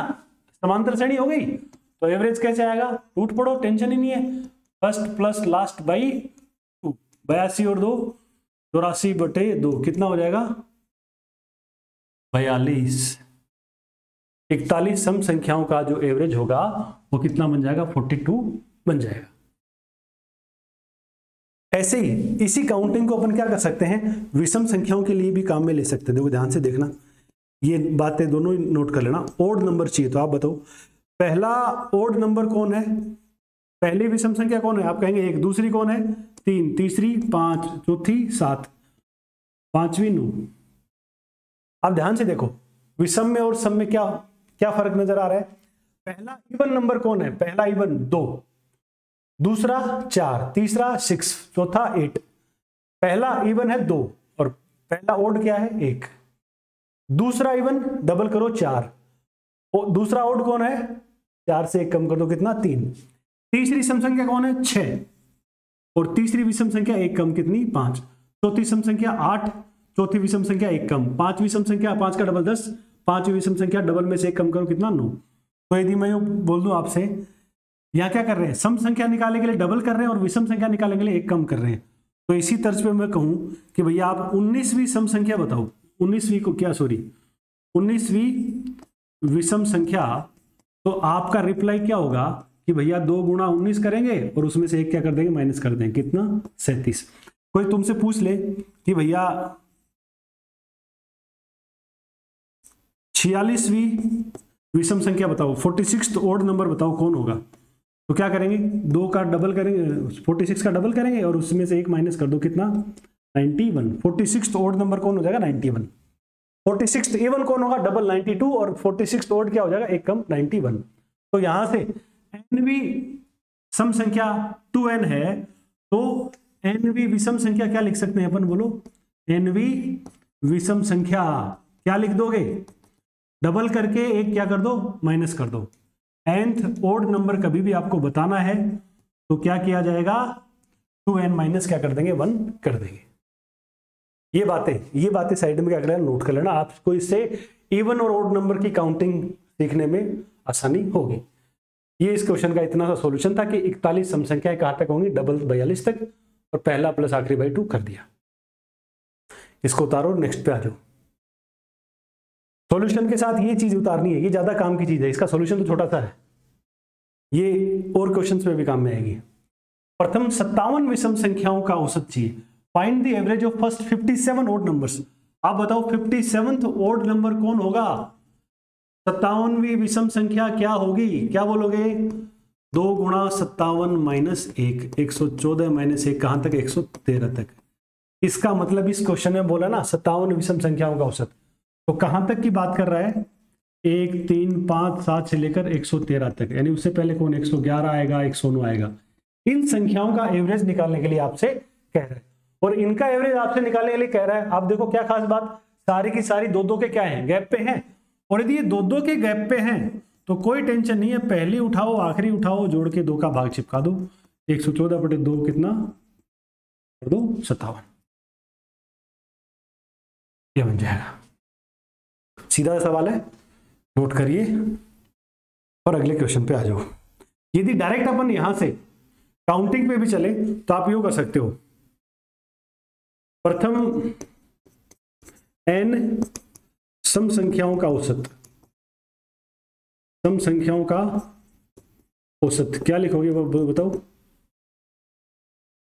समांतर श्रेणी हो गई। तो एवरेज कैसे आएगा, टूट पड़ो, टेंशन ही नहीं है। फर्स्ट प्लस लास्ट बाई 2, 82 और 2 84/2 कितना हो जाएगा, 42। 41 सम संख्याओं का जो एवरेज होगा वो कितना बन जाएगा, 42 बन जाएगा। ऐसे ही इसी काउंटिंग को अपन क्या कर सकते हैं, विषम संख्याओं के लिए भी काम में ले सकते हैं। देखो ध्यान से देखना, ये बातें दोनों ही नोट कर लेना। ओड नंबर चाहिए तो आप बताओ पहला ओड नंबर कौन है, पहली विषम संख्या कौन है, आप कहेंगे 1। दूसरी कौन है, 3। तीसरी 5, चौथी 7, पांचवी 9। अब ध्यान से देखो विषम में और सम में क्या फर्क नजर आ रहा है। पहला इवन नंबर कौन है, पहला इवन 2, दूसरा 4, तीसरा 6, चौथा 8। पहला इवन है 2 और पहला ओड क्या है, 1। दूसरा इवन डबल करो 4, दूसरा ओड कौन है, 4 से 1 कम कर दो कितना, 3। तीसरी सम संख्या कौन है, 6 और तीसरी विषम संख्या 1 कम कितनी, 5। चौथी सम संख्या 8, चौथी विषम संख्या 1 कम। पांचवी सम संख्या 5 का डबल 10, पांचवी विषम संख्या डबल में से 1 कम करो कितना, 9। तो यदि मैं बोल दूं आपसे यहाँ क्या कर रहे हैं, सम संख्या निकालने के लिए डबल कर रहे हैं और विषम संख्या निकालने के लिए 1 कम कर रहे हैं। तो इसी तर्ज पे मैं कहूं कि भैया आप 19वीं सम संख्या बताओ, 19वीं को क्या, सॉरी 19वीं विषम संख्या। तो आपका रिप्लाई क्या होगा कि भैया 2 × 19 करेंगे और उसमें से 1 क्या कर देंगे, माइनस कर देंगे, कितना, 37। कोई तुमसे पूछ ले कि भैया 46वीं विषम संख्या बताओ, 46th ओड नंबर बताओ कौन होगा, तो क्या करेंगे, 2 का डबल करेंगे, 46 का डबल करेंगे और उसमें से 1 माइनस कर दो कितना, 91। 46th ओड नंबर कौन हो जाएगा, 91। 46th इवन कौन होगा, डबल 92 और 46th ओड क्या हो जाएगा, 1 कम 91। तो यहां से nवीं सम संख्या 2n है तो nवीं विषम संख्या क्या लिख सकते हैं अपन, बोलो nवीं विषम संख्या क्या लिख दोगे, डबल करके एक क्या कर दो, माइनस कर दो। nth ओड नंबर कभी भी आपको बताना है तो क्या किया जाएगा, 2n माइनस क्या कर देंगे, 1 कर देंगे। ये बातें साइड में क्या कर लेना, नोट कर लेना, आपको इससे इवन और ओड नंबर की काउंटिंग सीखने में आसानी होगी। ये इस क्वेश्चन का इतना सा सॉल्यूशन था कि 41 सम संख्याएं कहां तक होंगी, डबल 42 तक, और पहला प्लस आखिरी बाई 2 कर दिया। इसको उतारो, नेक्स्ट पे आ जाओ। सॉल्यूशन के साथ ये चीज उतारनी है, ये ज्यादा काम की चीज है, इसका सॉल्यूशन तो छोटा सा है, ये और क्वेश्चंस में भी काम में आएगी। प्रथम 57 विषम संख्याओं का औसत चाहिए, find the average of first 57 odd numbers. आप बताओ 57th ओड नंबर कौन होगा, 57वीं विषम संख्या क्या होगी, क्या बोलोगे, 2 गुणा 57 माइनस 1, 114 माइनस 1 कहां तक, 113 तक। इसका मतलब इस क्वेश्चन में बोला ना 57 विषम संख्याओं का औसत, तो कहां तक की बात कर रहा है, 1, 3, 5, 7 से लेकर 113 तक, यानी उससे पहले कौन, 111 आएगा, 109 आएगा। इन संख्याओं का एवरेज निकालने के लिए आपसे कह रहा है, और इनका एवरेज आपसे निकालने के लिए कह रहा है। आप देखो क्या खास बात, सारी की सारी 2-2 के क्या है, गैप पे हैं, और यदि ये 2-2 के गैप पे हैं तो कोई टेंशन नहीं है, पहली उठाओ आखिरी उठाओ, जोड़ के 2 का भाग चिपका दो, 114/2 कितना कर दो, 57, ये बन जाएगा। सीधा सवाल है, नोट करिए और अगले क्वेश्चन पे आ जाओ। यदि डायरेक्ट अपन यहां से काउंटिंग पे भी चले तो आप यूं कर सकते हो, प्रथम n सम संख्याओं का औसत, सम संख्याओं का औसत क्या लिखोगे बताओ,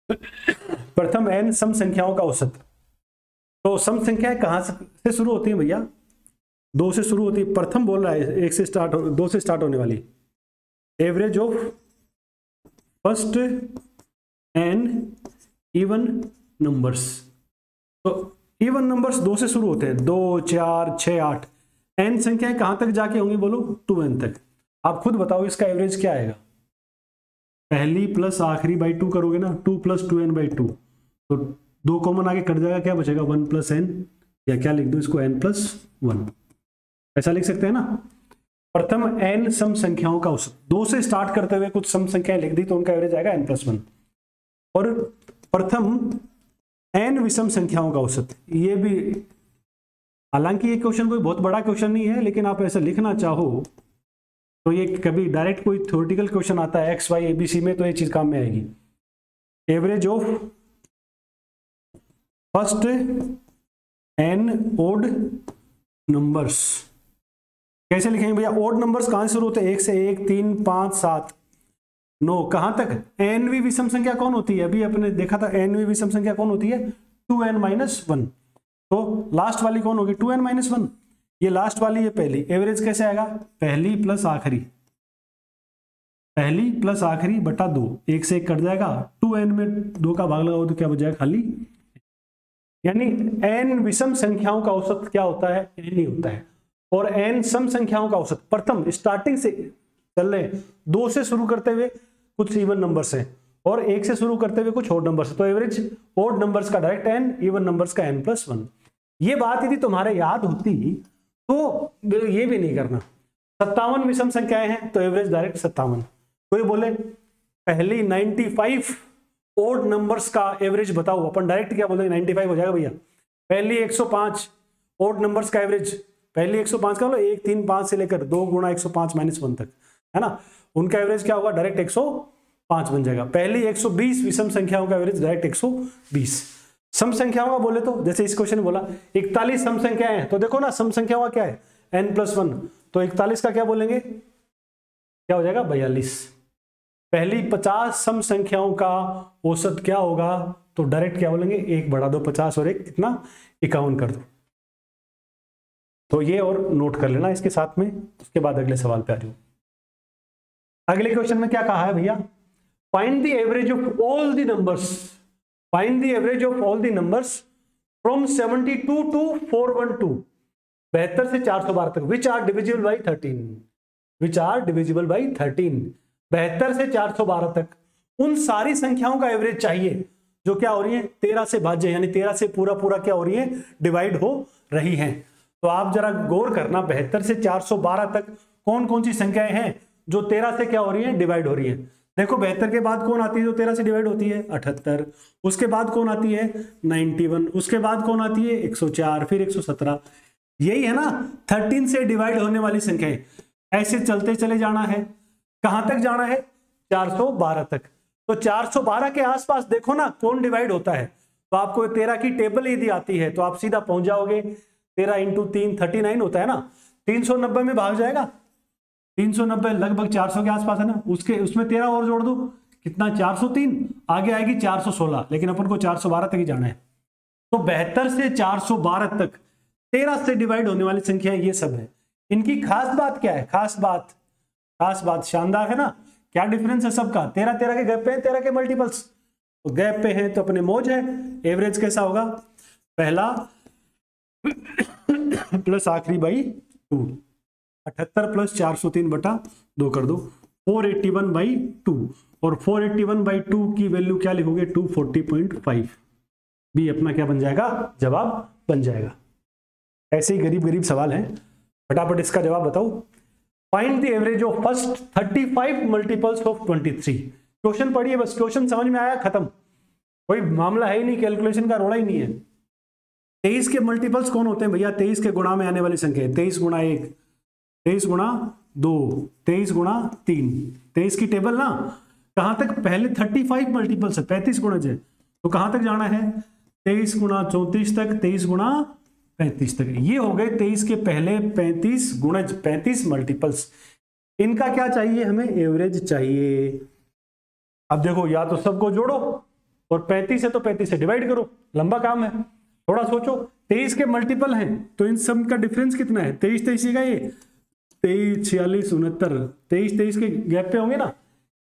प्रथम n सम संख्याओं का औसत। तो सम संख्याएं कहां से शुरू होती हैं भैया, 2 से शुरू होती है, प्रथम बोल रहा है 1 से स्टार्ट, 2 से स्टार्ट होने वाली, average of first n even numbers. तो इवन नंबर्स 2 से शुरू होते हैं, 2, 4, 6, 8, n संख्याएं कहां तक जाके होंगी, बोलो 2n तक। आप खुद बताओ इसका एवरेज क्या आएगा, पहली प्लस आखिरी बाई 2 करोगे ना, 2 + 2n/2, तो 2 कॉमन आगे कट जाएगा, क्या बचेगा, 1 + n, या क्या लिख दो इसको, n + 1, ऐसा लिख सकते हैं ना। प्रथम n सम संख्याओं का औसत, 2 से स्टार्ट करते हुए कुछ सम संख्याएं लिख दी तो उनका एवरेज आएगा n + 1, और प्रथम n विषम संख्याओं का औसत, ये भी, हालांकि ये क्वेश्चन कोई बहुत बड़ा क्वेश्चन नहीं है, लेकिन आप ऐसा लिखना चाहो तो ये कभी डायरेक्ट कोई थ्योरेटिकल क्वेश्चन आता है x, y, ABC में, तो ये चीज काम में आएगी। Average of first n odd numbers, कैसे लिखेंगे भैया, ओड नंबर्स कहां से शुरू होते हैं, 1 से 1, 3, 5, 7, 9, कहां तक, nवीं विषम संख्या कौन होती है, अभी अपने देखा था nवीं विषम संख्या कौन होती है, 2n - 1, तो लास्ट वाली कौन होगी, 2n - 1, ये लास्ट वाली, ये पहली। एवरेज कैसे आएगा, पहली प्लस आखिरी, पहली प्लस आखिरी बटा 2, 1 से 1 कट जाएगा, 2n में 2 का भाग लगाओ तो क्या बच जाएगा, खाली। यानी n विषम संख्याओं का औसत क्या होता है, n ही होता है, और n सम संख्याओं का औसत, प्रथम स्टार्टिंग से चल रहे हैं, 2 से शुरू करते हुए कुछ इवन नंबर्स हैं, और 1 से शुरू करते हुए कुछ ओड नंबर्स है, तो एवरेज ओड नंबर्स का डायरेक्ट n, इवन नंबर्स का n + 1। ये बात यदि तुम्हारे याद होती तो ये भी नहीं करना। 57 विषम संख्याएं हैं तो एवरेज डायरेक्ट 57। कोई बोले पहली 95 ओड नंबर्स का एवरेज बताओ, अपन डायरेक्ट क्या बोलेंगे, 95 हो जाएगा भैया। पहली 105 ओड नंबर्स का एवरेज, पहली 105 का 1, 3, 5 से लेकर 2 गुणा 105 - 1 तक, है ना, उनका एवरेज क्या होगा, डायरेक्ट 105 बन जाएगा। पहली 120 विषम संख्याओं का एवरेज डायरेक्ट 120। सम संख्याओं का बोले तो जैसे इस क्वेश्चन में बोला 41 सम संख्याएं हैं, तो देखो ना सम संख्याओं का क्या है, n + 1, तो 41 का क्या बोलेंगे, क्या हो जाएगा, 42। पहली 50 सम संख्याओं का औसत क्या होगा, तो डायरेक्ट क्या बोलेंगे, 1 बढ़ा दो 50 और 1 कितना, 51 कर दो। तो ये और नोट कर लेना इसके साथ में, उसके बाद अगले सवाल पे आ जाओ। अगले क्वेश्चन में क्या कहा है भैया, find the average of all the numbers, find the average of all the numbers from 72 to 412, 72 से 412 तक, which are divisible by 13, which are divisible by 13, 72 से 412 तक उन सारी संख्याओं का एवरेज चाहिए जो क्या हो रही है 13 से भाज्य, यानी 13 से पूरा पूरा क्या हो रही है डिवाइड हो रही है। तो आप जरा गौर करना 72 से 412 तक कौन कौन सी संख्याएं हैं जो 13 से क्या हो रही है डिवाइड हो रही है। देखो 72 के बाद कौन आती है जो 13 से डिवाइड होती है 78, उसके बाद कौन आती है 91, उसके बाद कौन आती है 104, फिर 117। यही है ना 13 से डिवाइड होने वाली संख्याएं। ऐसे चलते चले जाना है, कहां तक जाना है 412 तक। तो 412 के आसपास देखो ना कौन डिवाइड होता है, तो आपको 13 की टेबल यदि आती है तो आप सीधा पहुंच जाओगे। 13 इंटू 3 39 होता है ना, 390 में भाग जाएगा, 390 लगभग 400 के आसपास है ना, उसमें 13 और जोड़ दो कितना 403, आगे आएगी 416, लेकिन अपन को 412 तक ही जाना है। तो 72 से 412 तक 13 से डिवाइड होने वाली संख्या ये सब है। इनकी खास बात क्या है, खास बात शानदार है ना, क्या डिफरेंस है सबका, 13 13 के गैप पे है, 13 के मल्टीपल्स तो गैप पे है तो अपने मौज है। एवरेज कैसा होगा, पहला प्लस आखिरी बाई 2, 78 प्लस 403 बटा 2 कर दो 481/2, और 481/2 की वैल्यू क्या लिखोगे 240.5, भी अपना क्या बन जाएगा जवाब बन जाएगा। ऐसे ही गरीब सवाल है, फटाफट इसका जवाब बताओ। Find the average of first 35 multiples of 23। Question पढ़िए बस, क्वेश्चन समझ में आया खत्म, कोई मामला है ही नहीं, कैलकुलेशन का रोड़ा ही नहीं है। 23 के मल्टीपल्स कौन होते हैं भैया, 23 के गुणा में आने वाली संख्या, 23 गुणा 1, 23 गुणा 2, 23 गुणा 3। 23 की टेबल ना कहां तक, पहले 35 मल्टीपल्स है, 35 गुणज है, तो कहां तक जाना है 23 गुणा 34 तक, 23 गुणा 35 तक। ये हो गए 23 के पहले 35 गुणज, 35 मल्टीपल्स। इनका क्या चाहिए हमें, एवरेज चाहिए। अब देखो या तो सबको जोड़ो और 35 है तो 35 से डिवाइड करो, लंबा काम है, थोड़ा सोचो। 23 के मल्टीपल हैं तो इन सब का डिफरेंस कितना है, 23 23 का ये 23 46 69, 23 23 के गैप पे होंगे ना।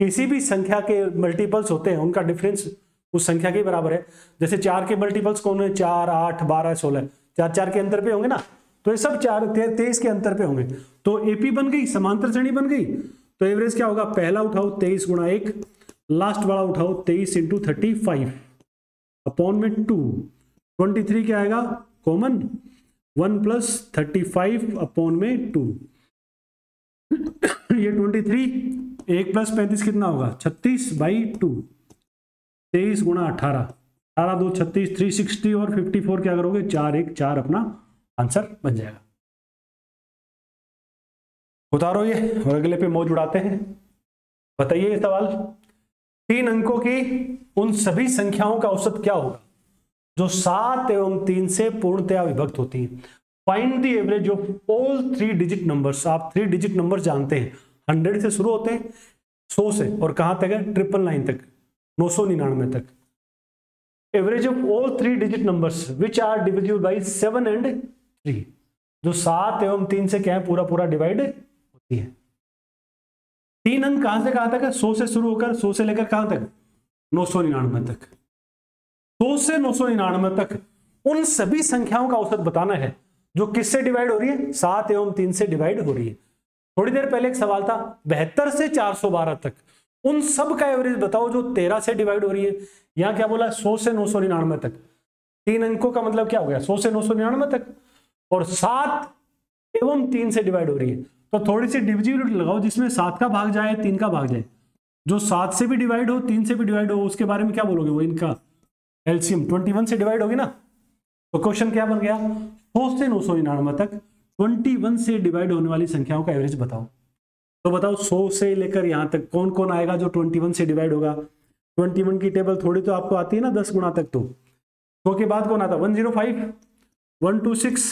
किसी भी संख्या के मल्टीपल्स होते हैं उनका डिफरेंस उस संख्या के बराबर है। जैसे 4 के मल्टीपल्स कौन है, 4 8 12 16, 4 4 के अंतर पे होंगे ना, तो ये सब 4 23 के अंतर पे होंगे। तो एपी बन गई, समांतर श्रेणी बन गई। तो एवरेज क्या होगा, पहला उठाओ 23 गुणा 1, लास्ट वाला उठाओ 23 इंटू 35 अपॉन में 2, 23 क्या आएगा कॉमन, 1 प्लस 35 अपॉन में 2 ये 23, 1 प्लस 35 कितना होगा 36/2, 23 गुणा 18, 18 2 36, 360 और 54 क्या करोगे 4 1 4, अपना आंसर बन जाएगा। उतारो ये और अगले पे मौज उड़ाते हैं। बताइए ये सवाल, 3 अंकों की उन सभी संख्याओं का औसत क्या होगा जो 7 एवं 3 से पूर्णतया विभक्त होती है। Find the average of all 3 digit numbers. आप 3 डिजिट नंबर जानते हैं, 100 से शुरू होते हैं, 100 से, और कहां तक है 999 तक, 999 तक। Average of all 3 digit numbers which are divisible by 7 and 3, जो 7 एवं 3 से क्या है पूरा पूरा डिवाइड होती है। 3 अंक कहां से कहां तक है, 100 से शुरू होकर 100 से लेकर कहां तक 999 तक। 100 से 999 तक उन सभी संख्याओं का औसत बताना है जो किससे डिवाइड हो रही है, 7 एवं 3 से डिवाइड हो रही है। थोड़ी देर पहले एक सवाल था 72 से 412 तक उन सब का एवरेज बताओ जो 13 से डिवाइड हो रही है। यहां क्या बोला 100 से 999 तक, 3 अंकों का मतलब क्या हो गया 100 से 999 तक, और 7 एवं 3 से डिवाइड हो रही है। तो थोड़ी सी डिविजिबिलिटी लगाओ जिसमें 7 का भाग जाए 3 का भाग जाए, जो 7 से भी डिवाइड हो 3 से भी डिवाइड हो उसके बारे में क्या बोलोगे, वो इनका एलसीएम 21 से डिवाइड होगी ना। तो क्वेश्चन क्या बन गया 100 से 999 तक 21 से डिवाइड होने वाली संख्याओं का एवरेज बताओ। तो बताओ 100 से लेकर यहां तक कौन कौन आएगा जो 21 से डिवाइड होगा। 21 की टेबल थोड़ी तो आपको आती है ना 10 गुना तक। तो 100 के बाद कौन आता 105, 126,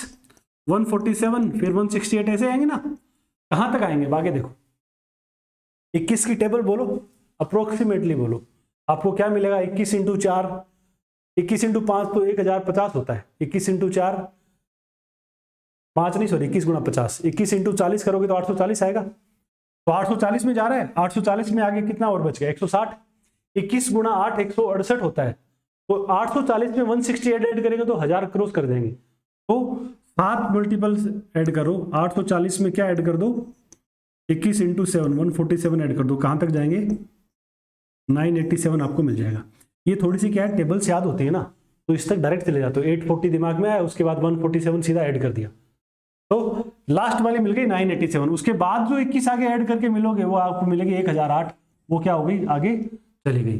147, फिर 168, ऐसे आएंगे ना। कहां तक आएंगे आगे देखो, 21 की टेबल बोलो, अप्रोक्सीमेटली बोलो, आपको क्या मिलेगा 21 इंटू 4, 21 इंटू 5 तो 1050 होता है। 21 इंटू 4 5 नहीं सॉरी 21 गुणा 50, 21 इंटू 40 करोगे तो 840 आएगा। तो 840 में जा रहा है, 840 में आगे कितना और बच गया 160। 21 गुणा 8 168 होता है, तो 840 में 168 ऐड करेंगे तो 1000 क्रॉस कर देंगे। तो 7 मल्टीपल्स ऐड करो, 840 में क्या ऐड कर दो 21 इंटू 7 147 ऐड कर दो, कहां तक जाएंगे 987 आपको मिल जाएगा। ये थोड़ी सी क्या है, टेबल्स याद होती है ना, तो इस तक डायरेक्ट चले जाते हो। 840 दिमाग में आया, उसके बाद 147 सीधा ऐड कर दिया, तो लास्ट वाली मिल गई 987। उसके बाद जो 21 आगे ऐड करके मिलोगे वो आपको मिलेगी 1008, वो क्या हो गई, आगे चली गई,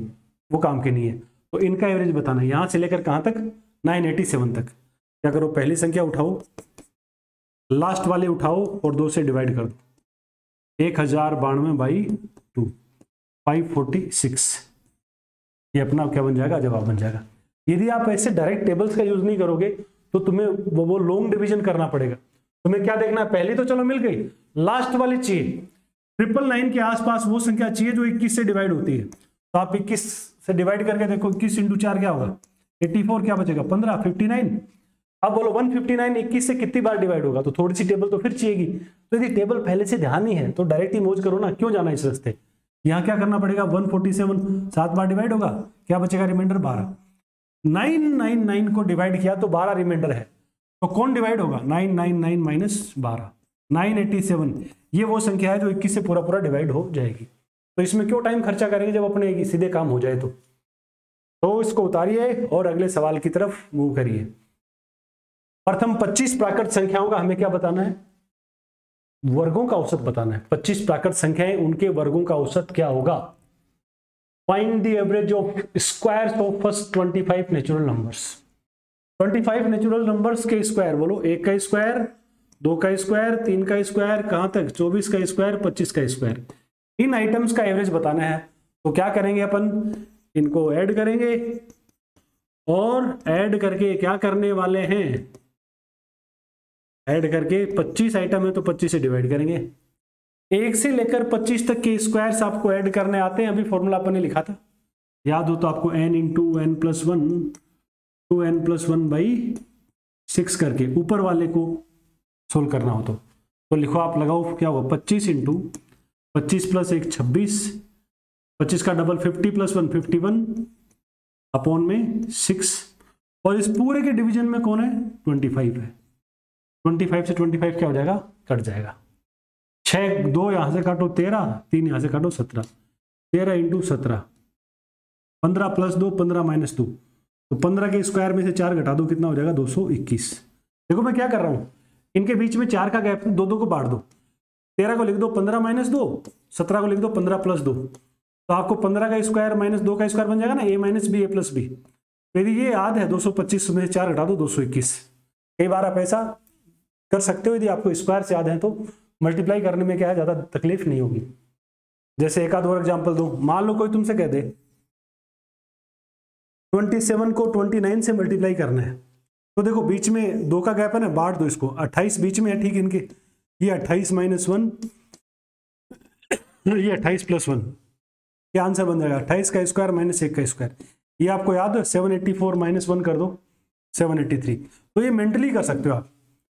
वो काम की नहीं है। तो इनका एवरेज बताना है, यहां से लेकर कहां तक, 987 तक। क्या करो, पहली संख्या उठाओ, लास्ट वाले उठाओ और 2 से डिवाइड कर दो, 1092/2, 546। ये अपना क्या बन जाएगा, जवाब बन जाएगा। यदि आप ऐसे डायरेक्ट टेबल्स का यूज नहीं करोगे तो तुम्हें वो लॉन्ग डिवीजन करना पड़ेगा। तुम्हें क्या देखना है, पहली तो चलो मिल गई, लास्ट वाली चाहिए। 999 के आसपास वो संख्या चाहिए जो 21 से डिवाइड होती है। तो आप 21 से डिवाइड करके देखो, 21 × 4 क्या होगा, 84, क्या बचेगा 15, 59। अब बोलो 159 21 से कितनी बार डिवाइड होगा, तो थोड़ी सी टेबल तो फिर चाहिएगी। तो यदि टेबल पहले से ध्यान नहीं है तो डायरेक्ट ही मोज करो ना, क्यों जाना इस रास्ते। यहाँ क्या करना पड़ेगा, 147 7 बार डिवाइड होगा, क्या बचेगा रिमाइंडर 12। 999 को डिवाइड किया तो 12 रिमाइंडर है, तो कौन डिवाइड होगा, 999 - 12, 987। ये वो संख्या है जो 21 से पूरा पूरा डिवाइड हो जाएगी। तो इसमें क्यों टाइम खर्चा करेंगे जब अपने सीधे काम हो जाए। तो इसको उतारिए और अगले सवाल की तरफ मूव करिए। प्रथम 25 प्राकृत संख्याओं का हमें क्या बताना है, वर्गों का औसत बताना है। 25 प्राकृत संख्याएं, उनके वर्गों का औसत क्या होगा। Find the average of squares of first 25 natural numbers. 25 natural numbers के स्क्वायर बोलो, 1 का स्क्वायर, 2 का स्क्वायर, 3 का स्क्वायर, कहां तक, 24 का स्क्वायर, 25 का स्क्वायर। इन आइटम्स का एवरेज बताना है। तो क्या करेंगे अपन, इनको ऐड करेंगे और ऐड करके क्या करने वाले हैं, ऐड करके 25 आइटम है तो 25 से डिवाइड करेंगे। 1 से लेकर 25 तक के स्क्वायर्स आपको ऐड करने आते हैं, अभी फॉर्मूला अपन ने लिखा था, याद हो तो आपको, n × n+1 2n + 1/6 करके ऊपर वाले को सोल्व करना हो तो लिखो, आप लगाओ, क्या होगा, 25 × 25 + 1 26, 25 का डबल 50 + 1 51 अपॉन में 6, और इस पूरे के डिवीजन में कौन है, 25 है। 25 से 25 क्या हो जाएगा, कट जाएगा। 6 2 यहां से काटो 13, 3 यहां से काटो 17, 13 × 17, 15 + 2 15 - 2, तो 15 के स्क्वायर में से 4 घटा दो, कितना हो जाएगा, 221। देखो मैं क्या कर रहा हूं, इनके बीच में 4 का गैप, 2 को बांट दो, 13 को लिख दो 15 - 2, 17 को लिख दो 15 + 2, तो आपको 15 का स्क्वायर - 2 का स्क्वायर बन जाएगा ना, a - b a + b। यदि ये याद है 225 में से 4 घटा दो 221। कई बार आप ऐसा कर सकते हो, यदि आपको स्क्वायर से याद है तो मल्टीप्लाई करने में क्या है, ज्यादा तकलीफ नहीं होगी। जैसे एक आध और एग्जांपल दो, मान लो कोई तुमसे कह दे 27 को 29 से मल्टीप्लाई करना है, तो देखो बीच में 2 का गैप है ना, बांट दो इसको, 28 बीच में है, ठीक, इनके ये 28 - 1 ये 28 + 1, क्या आंसर बन जाएगा, 28 का स्क्वायर - 1 का स्क्वायर। ये आपको याद है, 784 - 1 कर दो 783। तो ये मेंटली कर सकते हो आप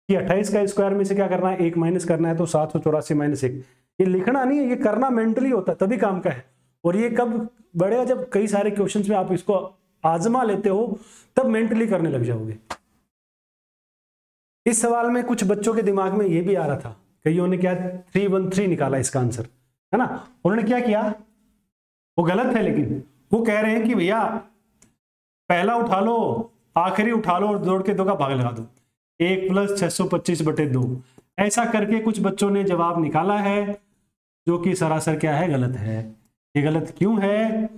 कि 28 का स्क्वायर में से क्या करना है, 1 माइनस करना है, तो 784 - 1। ये लिखना नहीं है, ये करना मेंटली होता है, तभी काम का है। और ये कब बढ़ेगा, जब कई सारे क्वेश्चंस में आप इसको आजमा लेते हो, तब मेंटली करने लग जाओगे। इस सवाल में कुछ बच्चों के दिमाग में ये भी आ रहा था, कईयों ने क्या 313 निकाला इसका आंसर, है ना। उन्होंने क्या किया, वो गलत है, लेकिन वो कह रहे हैं कि भैया पहला उठा लो, आखिरी उठा लो और जोड़ के 2 का भाग लगा दो, 1 + 625/2। ऐसा करके कुछ बच्चों ने जवाब निकाला है, जो कि सरासर क्या है, गलत है। ये गलत क्यों है,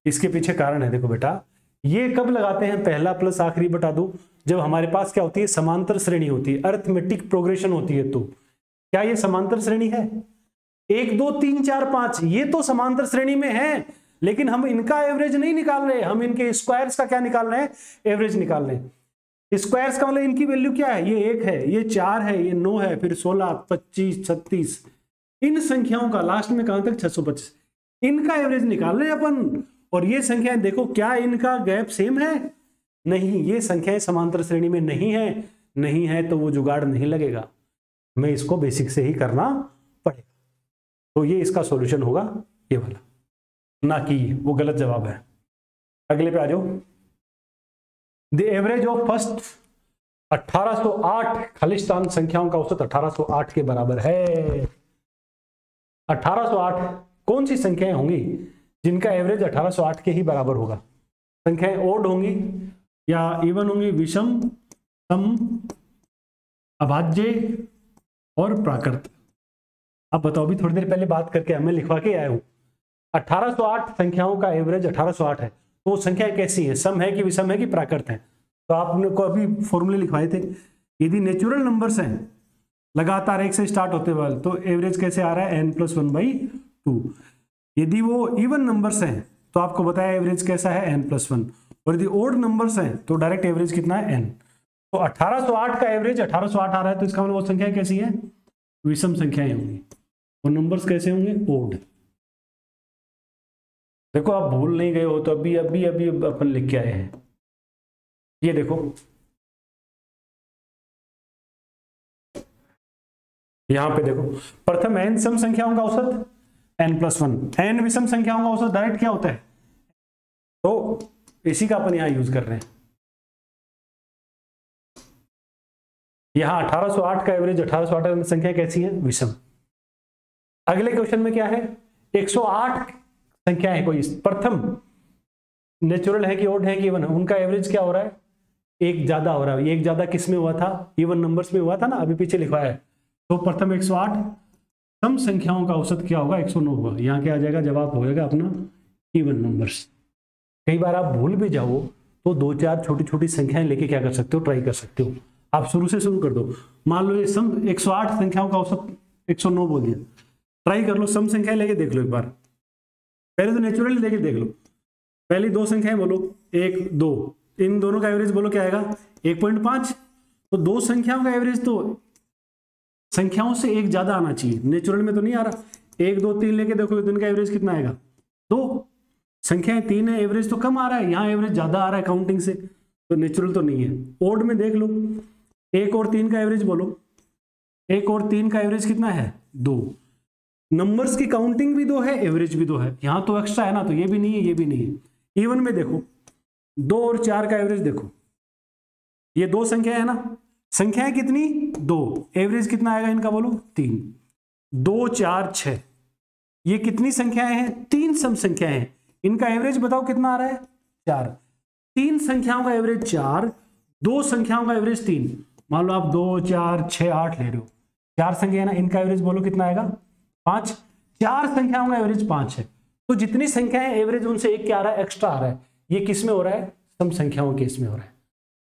इसके पीछे कारण है। देखो बेटा, ये कब लगाते हैं, पहला प्लस आखिरी बटा 2, जब हमारे पास क्या होती है, समांतर श्रेणी होती है, अरिथमेटिक प्रोग्रेशन होती है। तो क्या ये समांतर श्रेणी है, 1 2 3 4 5, ये तो समांतर श्रेणी में है, लेकिन हम इनका एवरेज नहीं निकाल रहे, हम इनके स्क्वायर्स का क्या निकाल रहे हैं, एवरेज निकाल रहे हैं। स्क्वायर्स का मतलब इनकी वैल्यू क्या है, ये 1 है, ये 4 है, ये 9 है, फिर 16 25 36, इन संख्याओं का लास्ट में कहां तक 625, इनका एवरेज निकाल रहे हैं अपन। और ये संख्याएं देखो, क्या इनका गैप सेम है, नहीं, ये संख्याएं समांतर श्रेणी में नहीं है, तो वो जुगाड़ नहीं लगेगा, हमें इसको बेसिक से ही करना पड़ेगा। तो ये इसका सॉल्यूशन होगा, ये वाला, ना कि वो गलत जवाब है। अगले पे आ जाओ। The average of first 1808 Khalistan संख्याओं का औसत 1808 के बराबर है। 1808 कौन सी संख्याएं होंगी जिनका एवरेज 1808 के ही बराबर होगा। संख्याएं ओड होंगी या इवन होंगी, विषम, सम, अभाज्य और प्राकृत। अब बताओ, भी थोड़ी देर पहले बात करके हमें लिखवा के आया हूं 1808 संख्याओं का एवरेज 1808 है, तो वो संख्या कैसी है, सम है कि विषम है कि प्राकृत है। तो आपने को अभी फॉर्मूले लिखवाए थे, यदि नेचुरल नंबर्स हैं लगातार 1 से स्टार्ट होते वाले तो एवरेज कैसे आ रहा है n+1/2। यदि वो इवन नंबर्स हैं तो आपको बताया एवरेज कैसा है n+1, और यदि ओड नंबर्स हैं तो डायरेक्ट एवरेज कितना है n। तो 1808 का एवरेज 1808 आ रहा है, तो इसका मतलब वो संख्या कैसी है, विषम संख्याएं होंगी, और नंबर्स कैसे होंगे, ओड। देखो आप भूल नहीं गए हो तो अभी अभी अभी अपन लिख के आए हैं, ये देखो यहां पे देखो, प्रथम n सम संख्याओं का औसत n+1, n विषम संख्याओं का औसत डायरेक्ट क्या होता है, तो इसी का अपन यहां यूज कर रहे हैं। यहां 1808 का एवरेज 1808 संख्या कैसी है, विषम। अगले क्वेश्चन में क्या है, 108 संख्या है कोई, प्रथम नेचुरल है कि ओड है कि इवन है, उनका एवरेज क्या हो रहा है, एक ज्यादा हो रहा है। एक ज्यादा किस में हुआ था, इवन नंबर्स में हुआ था ना, अभी पीछे लिखवाया है। तो प्रथम 108 सम संख्याओं का औसत क्या होगा, 109 होगा। यहाँ क्या आ जाएगा, जवाब हो जाएगा अपना इवन नंबर्स। कई बार आप भूल भी जाओ तो 2-4 छोटी छोटी संख्याएं लेके क्या कर सकते हो, ट्राई कर सकते हो। आप शुरू से शुरू कर दो, मान लो ये सम 108 संख्याओं का औसत 109 बोल दिया, ट्राई कर लो, सम संख्याएं लेके देख लो एक बार। पहले तो नेचुरली लेके देख लो, पहली 2 संख्याएं बोलो, 1 2, इन दोनों का एवरेज बोलो क्या आएगा, 1.5। तो 2 संख्याओं का एवरेज तो संख्याओं से एक ज्यादा आना चाहिए, नेचुरल में तो नहीं आ रहा। 1 2 3 लेके देखो, इनका एवरेज कितना आएगा, 2। संख्याएं 3 है, एवरेज तो कम आ रहा है, यहाँ एवरेज ज्यादा आ रहा है काउंटिंग से, तो नेचुरल तो नहीं है। ओड में देख लो, 1 और 3 का एवरेज बोलो, 1 और 3 का एवरेज कितना है, 2। नंबर्स की काउंटिंग भी 2 है, एवरेज भी 2 है, यहां तो एक्स्ट्रा है ना, तो ये भी नहीं है, ये भी नहीं है। इवन में देखो, 2 और 4 का एवरेज देखो, ये 2 संख्या है ना, संख्याएं कितनी, 2, एवरेज कितना आएगा इनका बोलो, 3। 2 4 6, ये कितनी संख्याएं हैं, 3 सम संख्याएं हैं, इनका एवरेज बताओ कितना आ रहा है, 4। 3 संख्याओं का एवरेज 4, 2 संख्याओं का एवरेज 3। मान लो आप 2 4 6 8 ले रहे हो, 4 संख्या है ना, इनका एवरेज बोलो कितना आएगा, 5। 4 संख्याओं का एवरेज 5 है, तो जितनी संख्याएं एवरेज उनसे एक क्या आ रहा है, एक्स्ट्रा आ रहा है। ये किस में हो रहा है, सम संख्याओं के इसमें हो रहा है।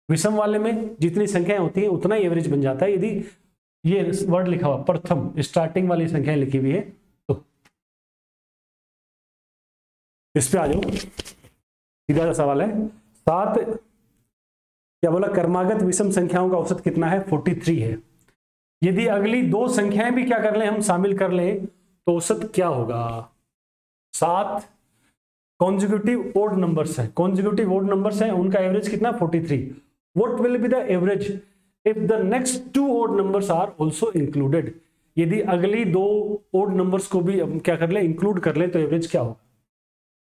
विषम वाले में जितनी संख्याएं होती है उतना ही एवरेज बन जाता है, यदि ये वर्ड लिखा हुआ प्रथम स्टार्टिंग वाली संख्याएं लिखी हुई है तो। इस पे आ जाओ, सीधा सा सवाल है। 7 क्या बोला, क्रमागत विषम संख्याओं का औसत कितना है, 43 है। यदि अगली 2 संख्याएं भी क्या कर ले, हम शामिल कर ले, तो औसत क्या होगा। 7 कॉन्जिक्यूटिव ओड नंबर्स है, कॉन्जिक्यूटिव ओड नंबर्स है, उनका एवरेज कितना, 43। What will be the average if the next 2 odd numbers are also included. यदि अगली 2 ओड नंबर्स को भी क्या कर ले, इंक्लूड कर ले, तो एवरेज क्या होगा।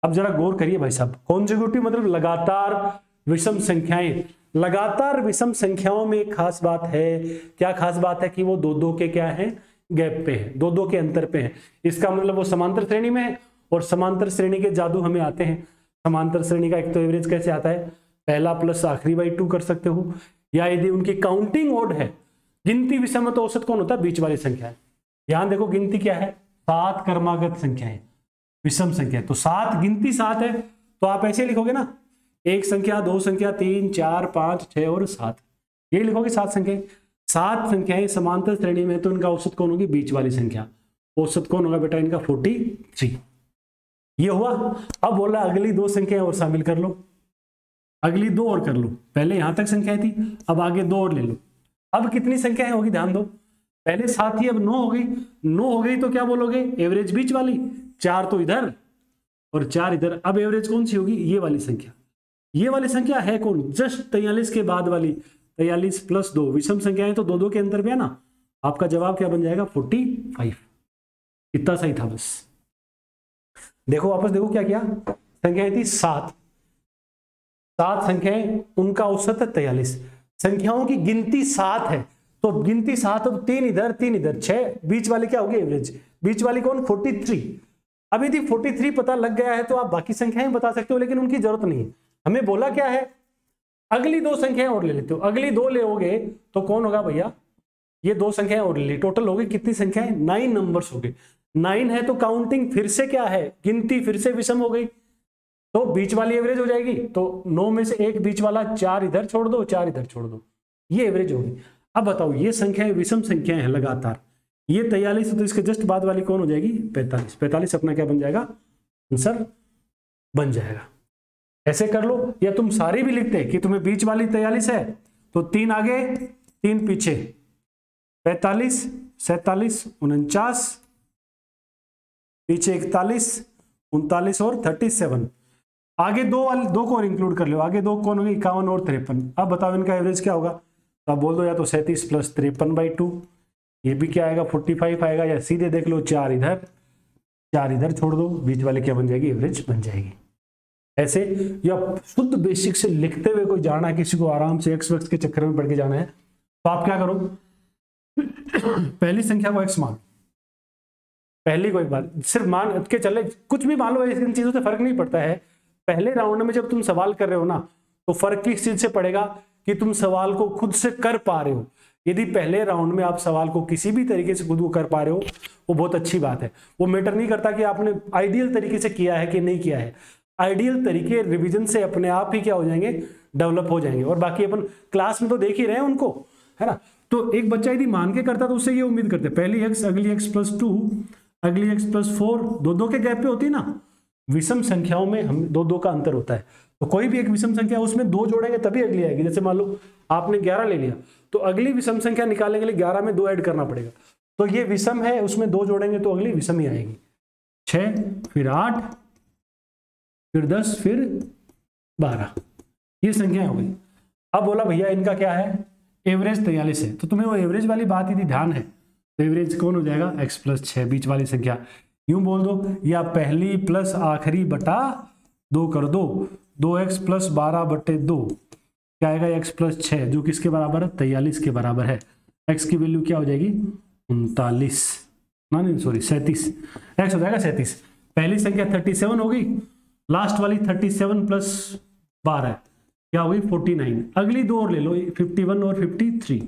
अब जरा गौर करिए भाई साहब, कॉन्जिक्यूटिव मतलब लगातार विषम संख्याएं। लगातार विषम संख्याओं में एक खास बात है, क्या खास बात है, कि वो 2-2 के क्या है, गैप पे है, 2-2 के अंतर पे है। इसका मतलब वो समांतर श्रेणी में है, और समांतर श्रेणी के जादू हमें आते हैं। समांतर श्रेणी का एक तो एवरेज कैसे आता है, पहला प्लस आखिरी बाई 2 कर सकते हो, या यदि उनकी काउंटिंग ओड है, गिनती विषम तो औसत कौन होता है, बीच वाली संख्या है। यहां देखो गिनती क्या है, 7 क्रमागत संख्या है, विषम संख्या। तो 7 गिनती 7 है, तो आप ऐसे लिखोगे ना, 1 संख्या 2 संख्या 3 4 5 6 और 7, ये लिखोगे 7 संख्या। 7 संख्याएं समांतर श्रेणी में, तो इनका औसत कौन होगी, बीच वाली संख्या। औसत कौन होगा बेटा इनका, 43। ये हुआ। अब बोला अगली 2 संख्याएं और शामिल कर लो, अगली 2 और कर लो। पहले यहां तक संख्याएं थी, अब आगे 2 और ले लो। अब कितनी संख्याएं होगी, ध्यान दो, पहले 7 थी, अब 9 हो गई। 9 हो गई तो क्या बोलोगे, एवरेज बीच वाली, 4 तो इधर और 4 इधर। अब एवरेज कौन सी होगी, ये वाली संख्या। ये वाली संख्या है कौन, जस्ट 43 के बाद वाली, 43 + 2 विषम संख्याएं तो 2-2 के अंतर पे है ना। आपका जवाब क्या बन जाएगा, 45। इतना सही था बस। देखो वापस देखो क्या किया, संख्याएं थी 7 संख्याएं, उनका औसत है 43। संख्याओं की गिनती 7 है, तो गिनती 7 है तो 3 इधर 3 इधर 6, बीच वाली क्या होगी, एवरेज। बीच वाली कौन, 43। अब यदि 43 पता लग गया है तो आप बाकी संख्याएं बता सकते हो, लेकिन उनकी जरूरत नहीं है। हमें बोला क्या है, अगली दो संख्याएं और ले लेते हो। अगली दो लेोगे तो कौन होगा भैया, ये दो संख्याएं और ले ली, टोटल हो गई कितनी संख्याएं, 9 नंबर्स हो गए। 9 है तो काउंटिंग फिर से क्या है, गिनती फिर से विषम हो गई, तो बीच वाली एवरेज हो जाएगी। तो 9 में से एक बीच वाला, 4 इधर छोड़ दो, 4 इधर छोड़ दो, ये एवरेज होगी। अब बताओ, ये संख्याएं विषम संख्याएं हैं लगातार, ये 43, तो इसके जस्ट बाद वाली कौन हो जाएगी, 45। 45 अपना क्या बन जाएगा, आंसर बन जाएगा। ऐसे कर लो, या तुम सारी भी लिखते कि तुम्हें बीच वाली 43 है तो 3 आगे 3 पीछे, 45, 47, 49, पीछे 41, 39 और 37, आगे दो को और इंक्लूड कर लो, आगे दो कौन होगी, 51 और 53। अब बताओ इनका एवरेज क्या होगा, तो आप बोल दो या तो 37 प्लस 53/2, ये भी क्या आएगा 45 आएगा, या सीधे देख लो 4 इधर छोड़ दो, बीच वाले क्या बन जाएगी, एवरेज बन जाएगी। ऐसे या शुद्ध बेसिक से लिखते हुए कोई जाना है, किसी को आराम से एक्स वक्स के चक्कर में पढ़ के जाना है, तो आप क्या करो, पहली संख्या को एक्स मान, पहली कोई बात सिर्फ मान के चले, कुछ भी मान लो, इन चीजों से फर्क नहीं पड़ता है। पहले राउंड में जब तुम सवाल कर रहे हो ना, तो फर्क किस चीज से पड़ेगा कि तुम सवाल को खुद से कर पा रहे हो। यदि पहले राउंड में आप सवाल को किसी भी तरीके से खुद को कर पा रहे हो, वो बहुत अच्छी बात है। वो मैटर नहीं करता कि आपने आइडियल तरीके से किया है कि नहीं किया है, आइडियल तरीके रिवीजन से अपने आप ही क्या हो जाएंगे, डेवलप हो जाएंगे। और बाकी अपन क्लास में तो देख ही रहे हैं उनको, है ना। तो एक बच्चा यदि मान के करता तो उससे ये उम्मीद करते, पहली एक्स, अगली एक्स प्लस 2, अगली एक्स प्लस 4, दो के गैप पे होती है ना। विषम संख्याओं में हम दो का अंतर होता है, तो कोई भी एक विषम संख्या उसमें 2 जोड़ेंगे तभी अगली आएगी। जैसे मान लो आपने 11 ले लिया, तो अगली विषम संख्या निकालने के लिए 11 में 2 ऐड करना पड़ेगा, तो ये विषम है, उसमें 2 जोड़ेंगे तो अगली विषम ही आएगी। 6, फिर 8, फिर 10, फिर 12, ये संख्या हो गई। अब बोला भैया इनका क्या है, एवरेज 43 है, तो तुम्हें वो एवरेज वाली बात यदि ध्यान है, तो एवरेज कौन हो जाएगा, x प्लस 6, बीच वाली संख्या। यूं बोल दो, या पहली प्लस आखिरी बटा 2 कर दो, 2x प्लस 12/2 क्या आएगा, x प्लस 6, जो किसके बराबर है, 43 के बराबर है। x की वैल्यू क्या हो जाएगी, 39, नहीं सॉरी 37, x हो जाएगा 37। पहली संख्या 37 हो गई, लास्ट वाली 37 प्लस 12 क्या हो गई 49। अगली दो और ले लो, 51 और 53।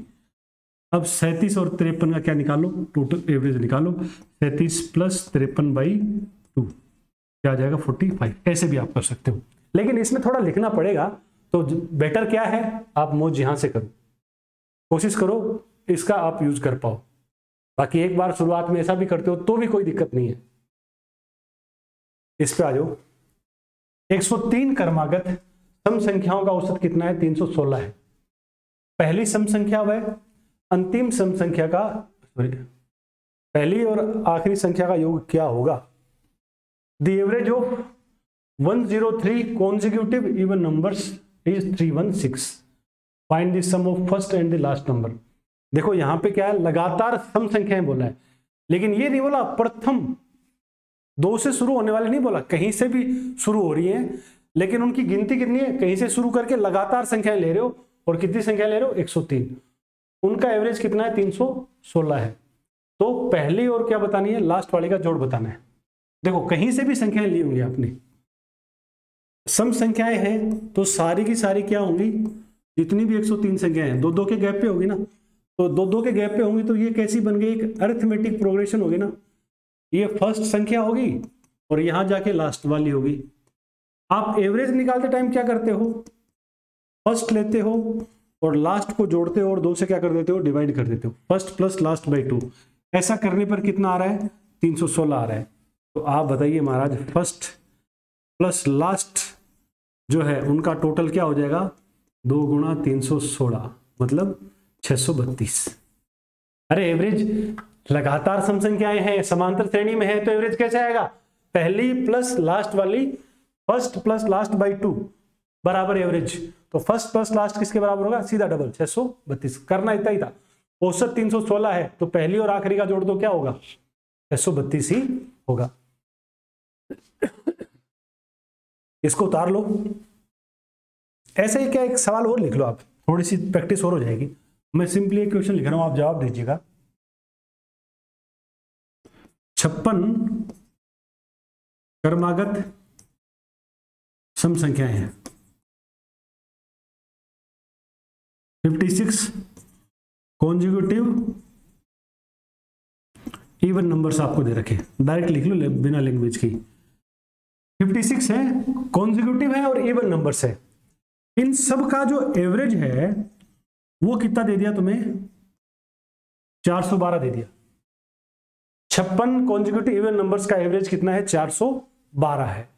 अब 37 और 53 का क्या निकालो, टोटल एवरेज निकालो, 37 प्लस 53/2 क्या आ जाएगा 45। ऐसे भी आप कर सकते हो, लेकिन इसमें थोड़ा लिखना पड़ेगा, तो बेटर क्या है, आप मौज यहां से करो, कोशिश करो इसका आप यूज कर पाओ। बाकी एक बार शुरुआत में ऐसा भी करते हो तो भी कोई दिक्कत नहीं है। इस पे आ जाओ, 103 क्रमागत सम संख्याओं का औसत कितना है, 316 है। पहली सम संख्या वह अंतिम सम संख्या का, पहली और आखिरी संख्या का योग क्या होगा। The average of 103 consecutive even numbers is 316. Find the sum of first and the last number. देखो यहां पे क्या है, लगातार सम संख्याएं बोला है, लेकिन ये नहीं बोला प्रथम 2 से शुरू होने वाले नहीं बोला, कहीं से भी शुरू हो रही हैं, लेकिन उनकी गिनती कितनी है, कहीं से शुरू करके लगातार संख्याएं ले रहे हो, और कितनी संख्या ले रहे हो, 103। उनका एवरेज कितना है, 316 है। तो पहली और क्या बतानी है, लास्ट वाले का जोड़ बताना है। देखो कहीं से भी संख्याएं ली होंगी आपने, सम संख्याएं हैं तो सारी की सारी क्या होंगी, जितनी भी 103 संख्याएं हैं 2-2 के गैप पे होगी ना, तो 2-2 के गैप पे होंगी, तो ये कैसी बन गई, एक अरिथमेटिक प्रोग्रेशन होगी ना। ये फर्स्ट संख्या होगी और यहां जाके लास्ट वाली होगी। आप एवरेज निकालते टाइम क्या करते हो, फर्स्ट लेते हो और लास्ट को जोड़ते हो और 2 से क्या कर देते हो, डिवाइड कर देते हो, फर्स्ट प्लस लास्ट बाई 2। ऐसा करने पर कितना आ रहा है, 316 आ रहा है। तो आप बताइए महाराज, फर्स्ट प्लस लास्ट जो है उनका टोटल क्या हो जाएगा, 2 गुणा 316 मतलब 632। अरे एवरेज लगातार सम संख्याएं हैं, समांतर श्रेणी में है, तो एवरेज कैसे आएगा, पहली प्लस लास्ट वाली फर्स्ट प्लस लास्ट बाई 2 बराबर एवरेज। तो फर्स्ट प्लस लास्ट किसके बराबर होगा, सीधा डबल 632। करना इतना ही था, औसत 316 है, तो पहली और आखिरी का जोड़ दो क्या होगा, 632 ही होगा। इसको उतार लो। ऐसे ही क्या एक सवाल और लिख लो, आप थोड़ी सी प्रैक्टिस और हो जाएगी। मैं सिंपली एक क्वेश्चन लिख रहा हूं, आप जवाब दीजिएगा। 56 क्रमागत सम संख्याएं हैं। 56 कॉन्जिक्यूटिव इवन नंबर्स आपको दे रखे, डायरेक्ट लिख लो बिना लैंग्वेज की। 56 है, कॉन्जिक्यूटिव है और इवन नंबर्स है। इन सब का जो एवरेज है वो कितना दे दिया तुम्हें? 412 दे दिया। 56 कॉन्जिक्यूटिव इवन नंबर्स का एवरेज कितना है? 412 है।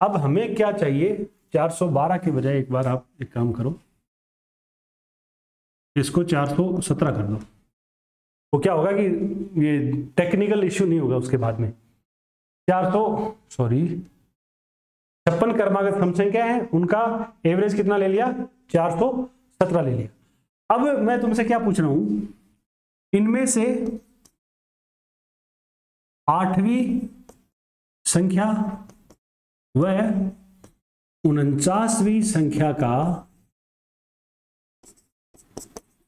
अब हमें क्या चाहिए? 412 की बजाय एक बार आप एक काम करो, इसको 417 कर दो। वो क्या होगा कि ये टेक्निकल इश्यू नहीं होगा उसके बाद में। 56 क्रमागत सम संख्या है, उनका एवरेज कितना ले लिया? 417 ले लिया। अब मैं तुमसे क्या पूछ रहा हूं, इनमें से 8वीं संख्या व 49वीं संख्या का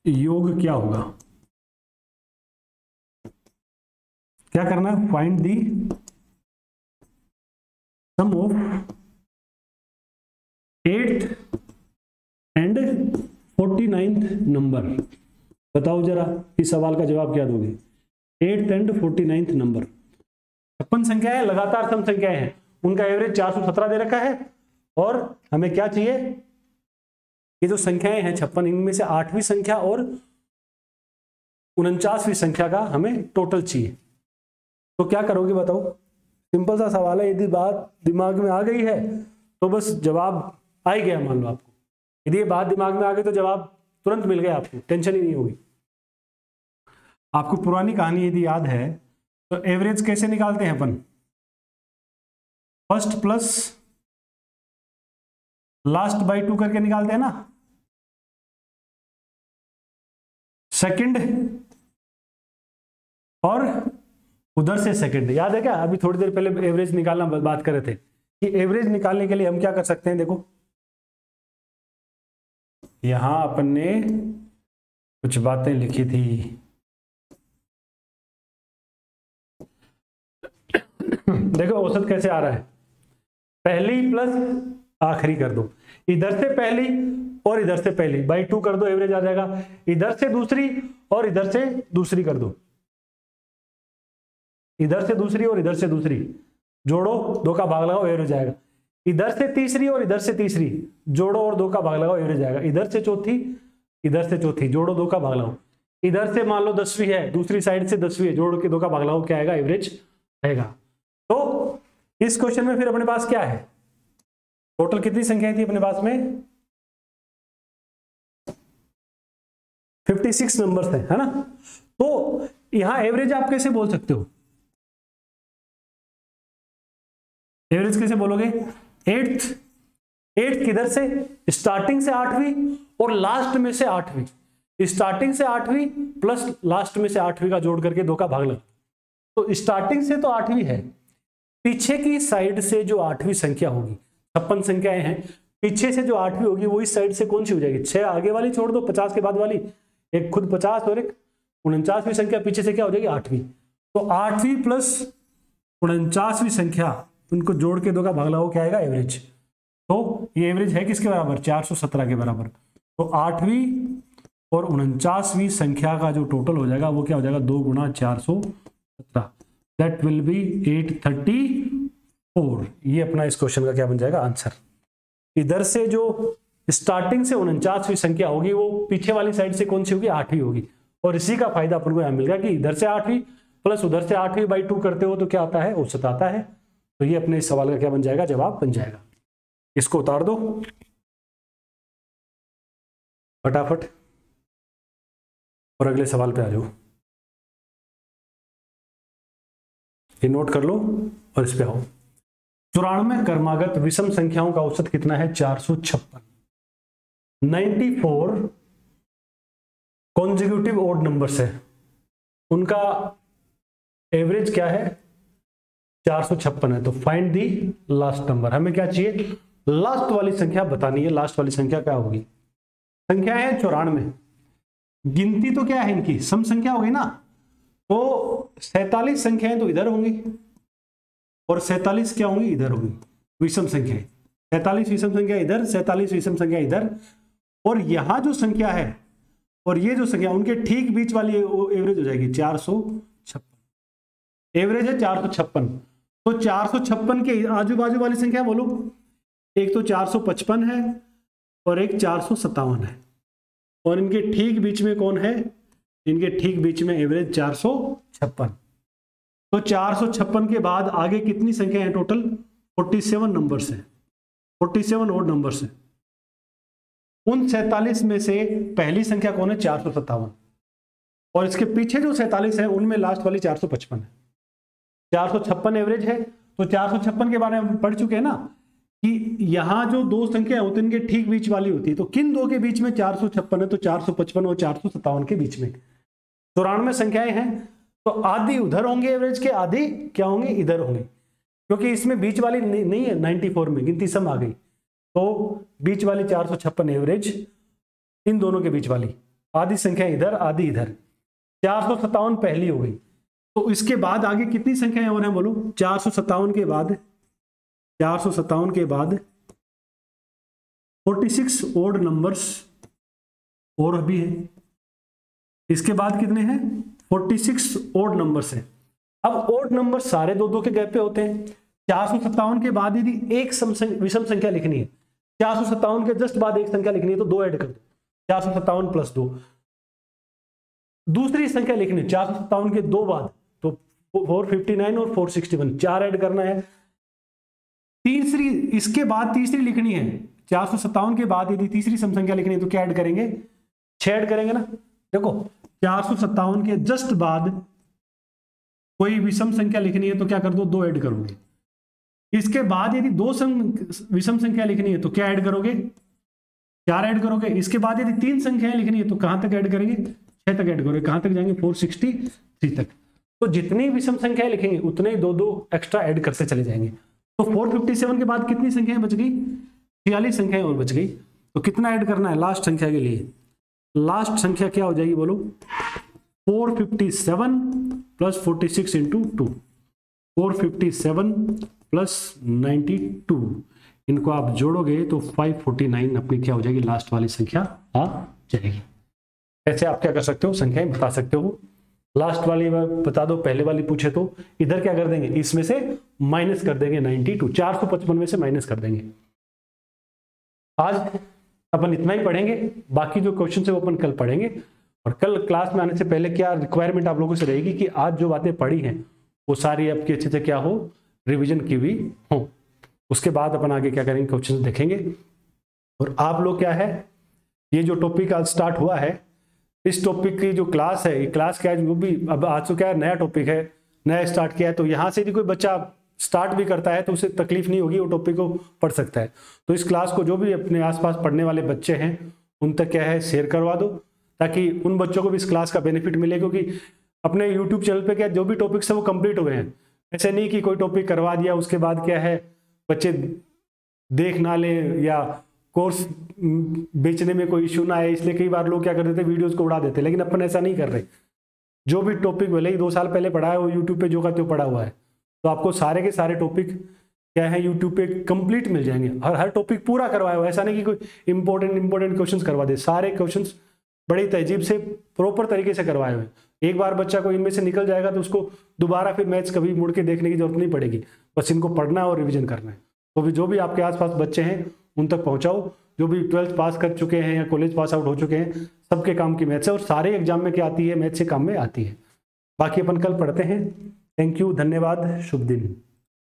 योग क्या होगा? क्या करना है? Find the sum of 8th and 49th number. बताओ जरा इस सवाल का जवाब क्या दोगे? 8th and 49th number. 56 संख्या है, लगातार सम संख्याएं हैं, उनका एवरेज 417 दे रखा है और हमें क्या चाहिए? ये जो संख्याएं हैं 56, इनमें से 8वीं संख्या और 49वीं संख्या का हमें टोटल चाहिए। तो क्या करोगे बताओ? सिंपल सा सवाल है, यदि बात दिमाग में आ गई है तो बस जवाब आ ही गया मान लो आपको। यदि ये बात दिमाग में आ गई तो जवाब तुरंत मिल गया आपको, टेंशन ही नहीं होगी। आपको पुरानी कहानी यदि याद है तो एवरेज कैसे निकालते हैं अपन? फर्स्ट प्लस लास्ट बाई 2 करके निकालते हैं ना। सेकंड और उधर से सेकंड, याद है क्या? अभी थोड़ी देर पहले एवरेज निकालना बात कर रहे थे कि एवरेज निकालने के लिए हम क्या कर सकते हैं। देखो यहां अपन ने कुछ बातें लिखी थी। देखो औसत कैसे आ रहा है, पहली प्लस आखिरी कर दो, इधर से पहली और इधर से पहली बाई 2 कर दो, एवरेज आ जाएगा। इधर से दूसरी और इधर से दूसरी कर दो, इधर से दूसरी और इधर से दूसरी जोड़ो, 2 का भाग लगाओ, एवरेज आएगा। इधर से तीसरी और इधर से तीसरी जोड़ो और 2 का भाग लगाओ, एवरेज आएगा। इधर से चौथी, इधर से चौथी जोड़ो, 2 का भाग लगाओ। इधर से मान लो 10वीं है, दूसरी साइड से 10वीं है, जोड़ के 2 का भाग लगाओ, क्या आएगा? एवरेज आएगा। तो इस क्वेश्चन में फिर अपने पास क्या है? टोटल कितनी संख्याएं थी अपने पास में? 56 नंबर्स है ना। तो यहां एवरेज आप कैसे बोल सकते हो? एवरेज कैसे बोलोगे? 8th किधर से? स्टार्टिंग से 8वीं और लास्ट में से 8वीं। स्टार्टिंग से 8वीं प्लस लास्ट में से 8वीं का जोड़ करके 2 का भाग लगा। तो स्टार्टिंग से तो 8वीं है, पीछे की साइड से जो 8वीं संख्या होगी, 56 संख्याएं हैं, पीछे से जो 8वीं होगी वो इस साइड से कौन सी हो जाएगी? 6 आगे वाली छोड़ दो, 50 के बाद वाली, एक खुद 50 और एक 49वीं संख्या पीछे से क्या हो जाएगी? 8वीं। तो 8वीं प्लस 49वीं संख्या, उनको जोड़ के 2 का भाग लगाओ, क्या आएगा? एवरेज। तो ये एवरेज है किसके बराबर? 417 के बराबर। तो 8वीं और 49वीं संख्या का जो टोटल हो जाएगा वो क्या हो जाएगा? 2 गुणा 417, दैट विल बी 834। ये अपना इस क्वेश्चन का क्या बन जाएगा? आंसर। इधर से जो स्टार्टिंग से 49वीं संख्या होगी वो पीछे वाली साइड से कौन सी होगी? 8वीं होगी। और इसी का फायदा अपन को यहां मिल गया कि इधर से 8वीं प्लस उधर से 8वीं बाई 2 करते हो तो क्या आता है? औसत आता है। तो ये अपने इस सवाल का क्या बन जाएगा? जवाब बन जाएगा। इसको उतार दो फटाफट और अगले सवाल पे आ जाओ। ये नोट कर लो और इस पे आओ। 94 क्रमागत विषम संख्याओं का औसत कितना है? 456। 94 कॉन्जिक्यूटिव ऑड नंबर्स है, उनका एवरेज क्या है? 456 है। तो फाइंड दी लास्ट नंबर। हमें क्या चाहिए? लास्ट वाली संख्या बतानी है। लास्ट वाली संख्या क्या होगी? संख्या है 94, गिनती तो क्या है इनकी? सम संख्या होगी ना। तो 47 संख्याएं तो इधर होंगी और 47 क्या होंगी, इधर होंगी विषम संख्या। 47 विषम संख्या इधर, 47 विषम संख्या इधर, और यहां जो संख्या है और ये जो संख्या उनके ठीक बीच वाली एवरेज हो जाएगी 456। एवरेज है 456, तो 456 के आजू बाजू वाली संख्या बोलो, एक तो 455 है और एक 457 है, और इनके ठीक बीच में कौन है, इनके ठीक बीच में एवरेज 456। तो 456 के बाद आगे कितनी संख्या है टोटल, 47 नंबर्स है, 47 ओड नंबर्स है। उन 47 में से पहली संख्या कौन है, 457, और इसके पीछे जो 47 है उनमें लास्ट वाली 455 है। 456 एवरेज है, तो 456 के बारे में हम पढ़ चुके हैं ना कि यहां जो दो संख्या होती है इनके ठीक बीच वाली होती है, तो किन दो के बीच में 456 है, तो 455 और 457 के बीच में 94 संख्याएं हैं, तो आधी उधर होंगे एवरेज के, आधी क्या होंगे, इधर होंगे, क्योंकि इसमें बीच वाली नहीं है, 94 में गिनती सम आ गई, तो बीच वाली 456 एवरेज, इन दोनों के बीच वाली आधी संख्या इधर आधी इधर, 457 पहली हो गई। तो इसके बाद आगे कितनी संख्याएं और हैं बोलो, 457 के बाद 46 ओड नंबर्स और भी है। इसके बाद कितने हैं, 46 ओड नंबर्स हैं। अब ओड नंबर सारे दो दो के गैप पे होते हैं। 457 के बाद यदि एक विषम संख्या लिखनी है, 457 के जस्ट बाद एक संख्या लिखनी है, तो 2 ऐड कर दो, 457 + 2। दूसरी संख्या लिखनी है 457 के 2 बाद, तो 459 और 461, 4 ऐड करना है। तीसरी, इसके बाद तीसरी लिखनी है, 457 के बाद यदि तीसरी सम संख्या लिखनी है तो क्या ऐड करेंगे, 6 ऐड करेंगे ना। देखो 457 के जस्ट बाद कोई विषम संख्या लिखनी है तो क्या कर दो, 2 ऐड करोगे। इसके बाद यदि 2 विषम संख्या लिखनी है तो क्या ऐड करोगे, 4 ऐड करोगे। इसके बाद यदि 3 संख्याएं लिखनी है तो कहां तक ऐड करेंगे, 6 तक ऐड करोगे। कहां तक जाएंगे, 463 तक। तो जितनी विषम संख्याएं लिखेंगे उतने ही 2-2 एक्स्ट्रा ऐड करते चले जाएंगे। तो 457 के बाद कितनी संख्याएं बच गई, 46 संख्याएं और बच गई। तो कितना ऐड करना है लास्ट संख्या के लिए, लास्ट संख्या क्या हो जाएगी बोलो, 457 + 46 × 2, 457 + 92, इनको आप जोड़ोगे तो 549 अपनी क्या हो जाएगी, लास्ट वाली संख्या आ जाएगी। ऐसे आप क्या कर सकते हो, संख्याएं बता सकते हो। लास्ट वाली बता दो, पहले वाली पूछे तो इधर क्या कर देंगे, इसमें से माइनस कर देंगे 92, 455 में से माइनस कर देंगे। आज अपन इतना ही पढ़ेंगे, बाकी जो क्वेश्चन है वो अपन कल पढ़ेंगे। और कल क्लास में आने से पहले क्या रिक्वायरमेंट आप लोगों से रहेगी कि आज जो बातें पढ़ी हैं वो सारी आपकी अच्छे से क्या हो, रिवीजन की हुई हो। उसके बाद अपन आगे क्या करेंगे, क्वेश्चन देखेंगे। और आप लोग क्या है, ये जो टॉपिक आज स्टार्ट हुआ है, इस टॉपिक की जो क्लास है, ये क्लास क्या है, वो भी अब आज तो क्या है, नया टॉपिक है, नया स्टार्ट किया है। तो यहाँ से यदि कोई बच्चा स्टार्ट भी करता है तो उसे तकलीफ नहीं होगी, वो टॉपिक को पढ़ सकता है। तो इस क्लास को जो भी अपने आसपास पढ़ने वाले बच्चे हैं उन तक क्या है, शेयर करवा दो, ताकि उन बच्चों को भी इस क्लास का बेनिफिट मिले। क्योंकि अपने यूट्यूब चैनल पे क्या जो भी टॉपिक्स है वो कंप्लीट हुए हैं। ऐसे नहीं कि कोई टॉपिक करवा दिया उसके बाद क्या है बच्चे देख ना ले या कोर्स बेचने में कोई इशू ना आए, इसलिए कई बार लोग क्या कर देते, वीडियोस को उड़ा देते। लेकिन अपन ऐसा नहीं कर रहे। जो भी टॉपिक भले ही 2 साल पहले पढ़ा है वो यूट्यूब पे जो का त्यो पढ़ा हुआ है, तो आपको सारे के सारे टॉपिक क्या है यूट्यूब पे कंप्लीट मिल जाएंगे। हर टॉपिक पूरा करवाया हुआ है, ऐसा नहीं कि कोई इंपॉर्टेंट क्वेश्चंस करवा दे। सारे क्वेश्चंस बड़ी तहजीब से प्रॉपर तरीके से करवाए हुए। एक बार बच्चा को इनमें से निकल जाएगा तो उसको दोबारा फिर मैथ्स कभी मुड़ के देखने की जरूरत नहीं पड़ेगी। बस इनको पढ़ना है और रिविजन करना है। तो भी जो भी आपके आसपास बच्चे हैं उन तक पहुंचाओ। जो भी 12th पास कर चुके हैं या कॉलेज पास आउट हो चुके हैं, सबके काम की मैथ्स है, और सारे एग्जाम में क्या आती है, मैथ्स से काम में आती है। बाकी अपन कल पढ़ते हैं। थैंक यू, धन्यवाद, शुभ दिन।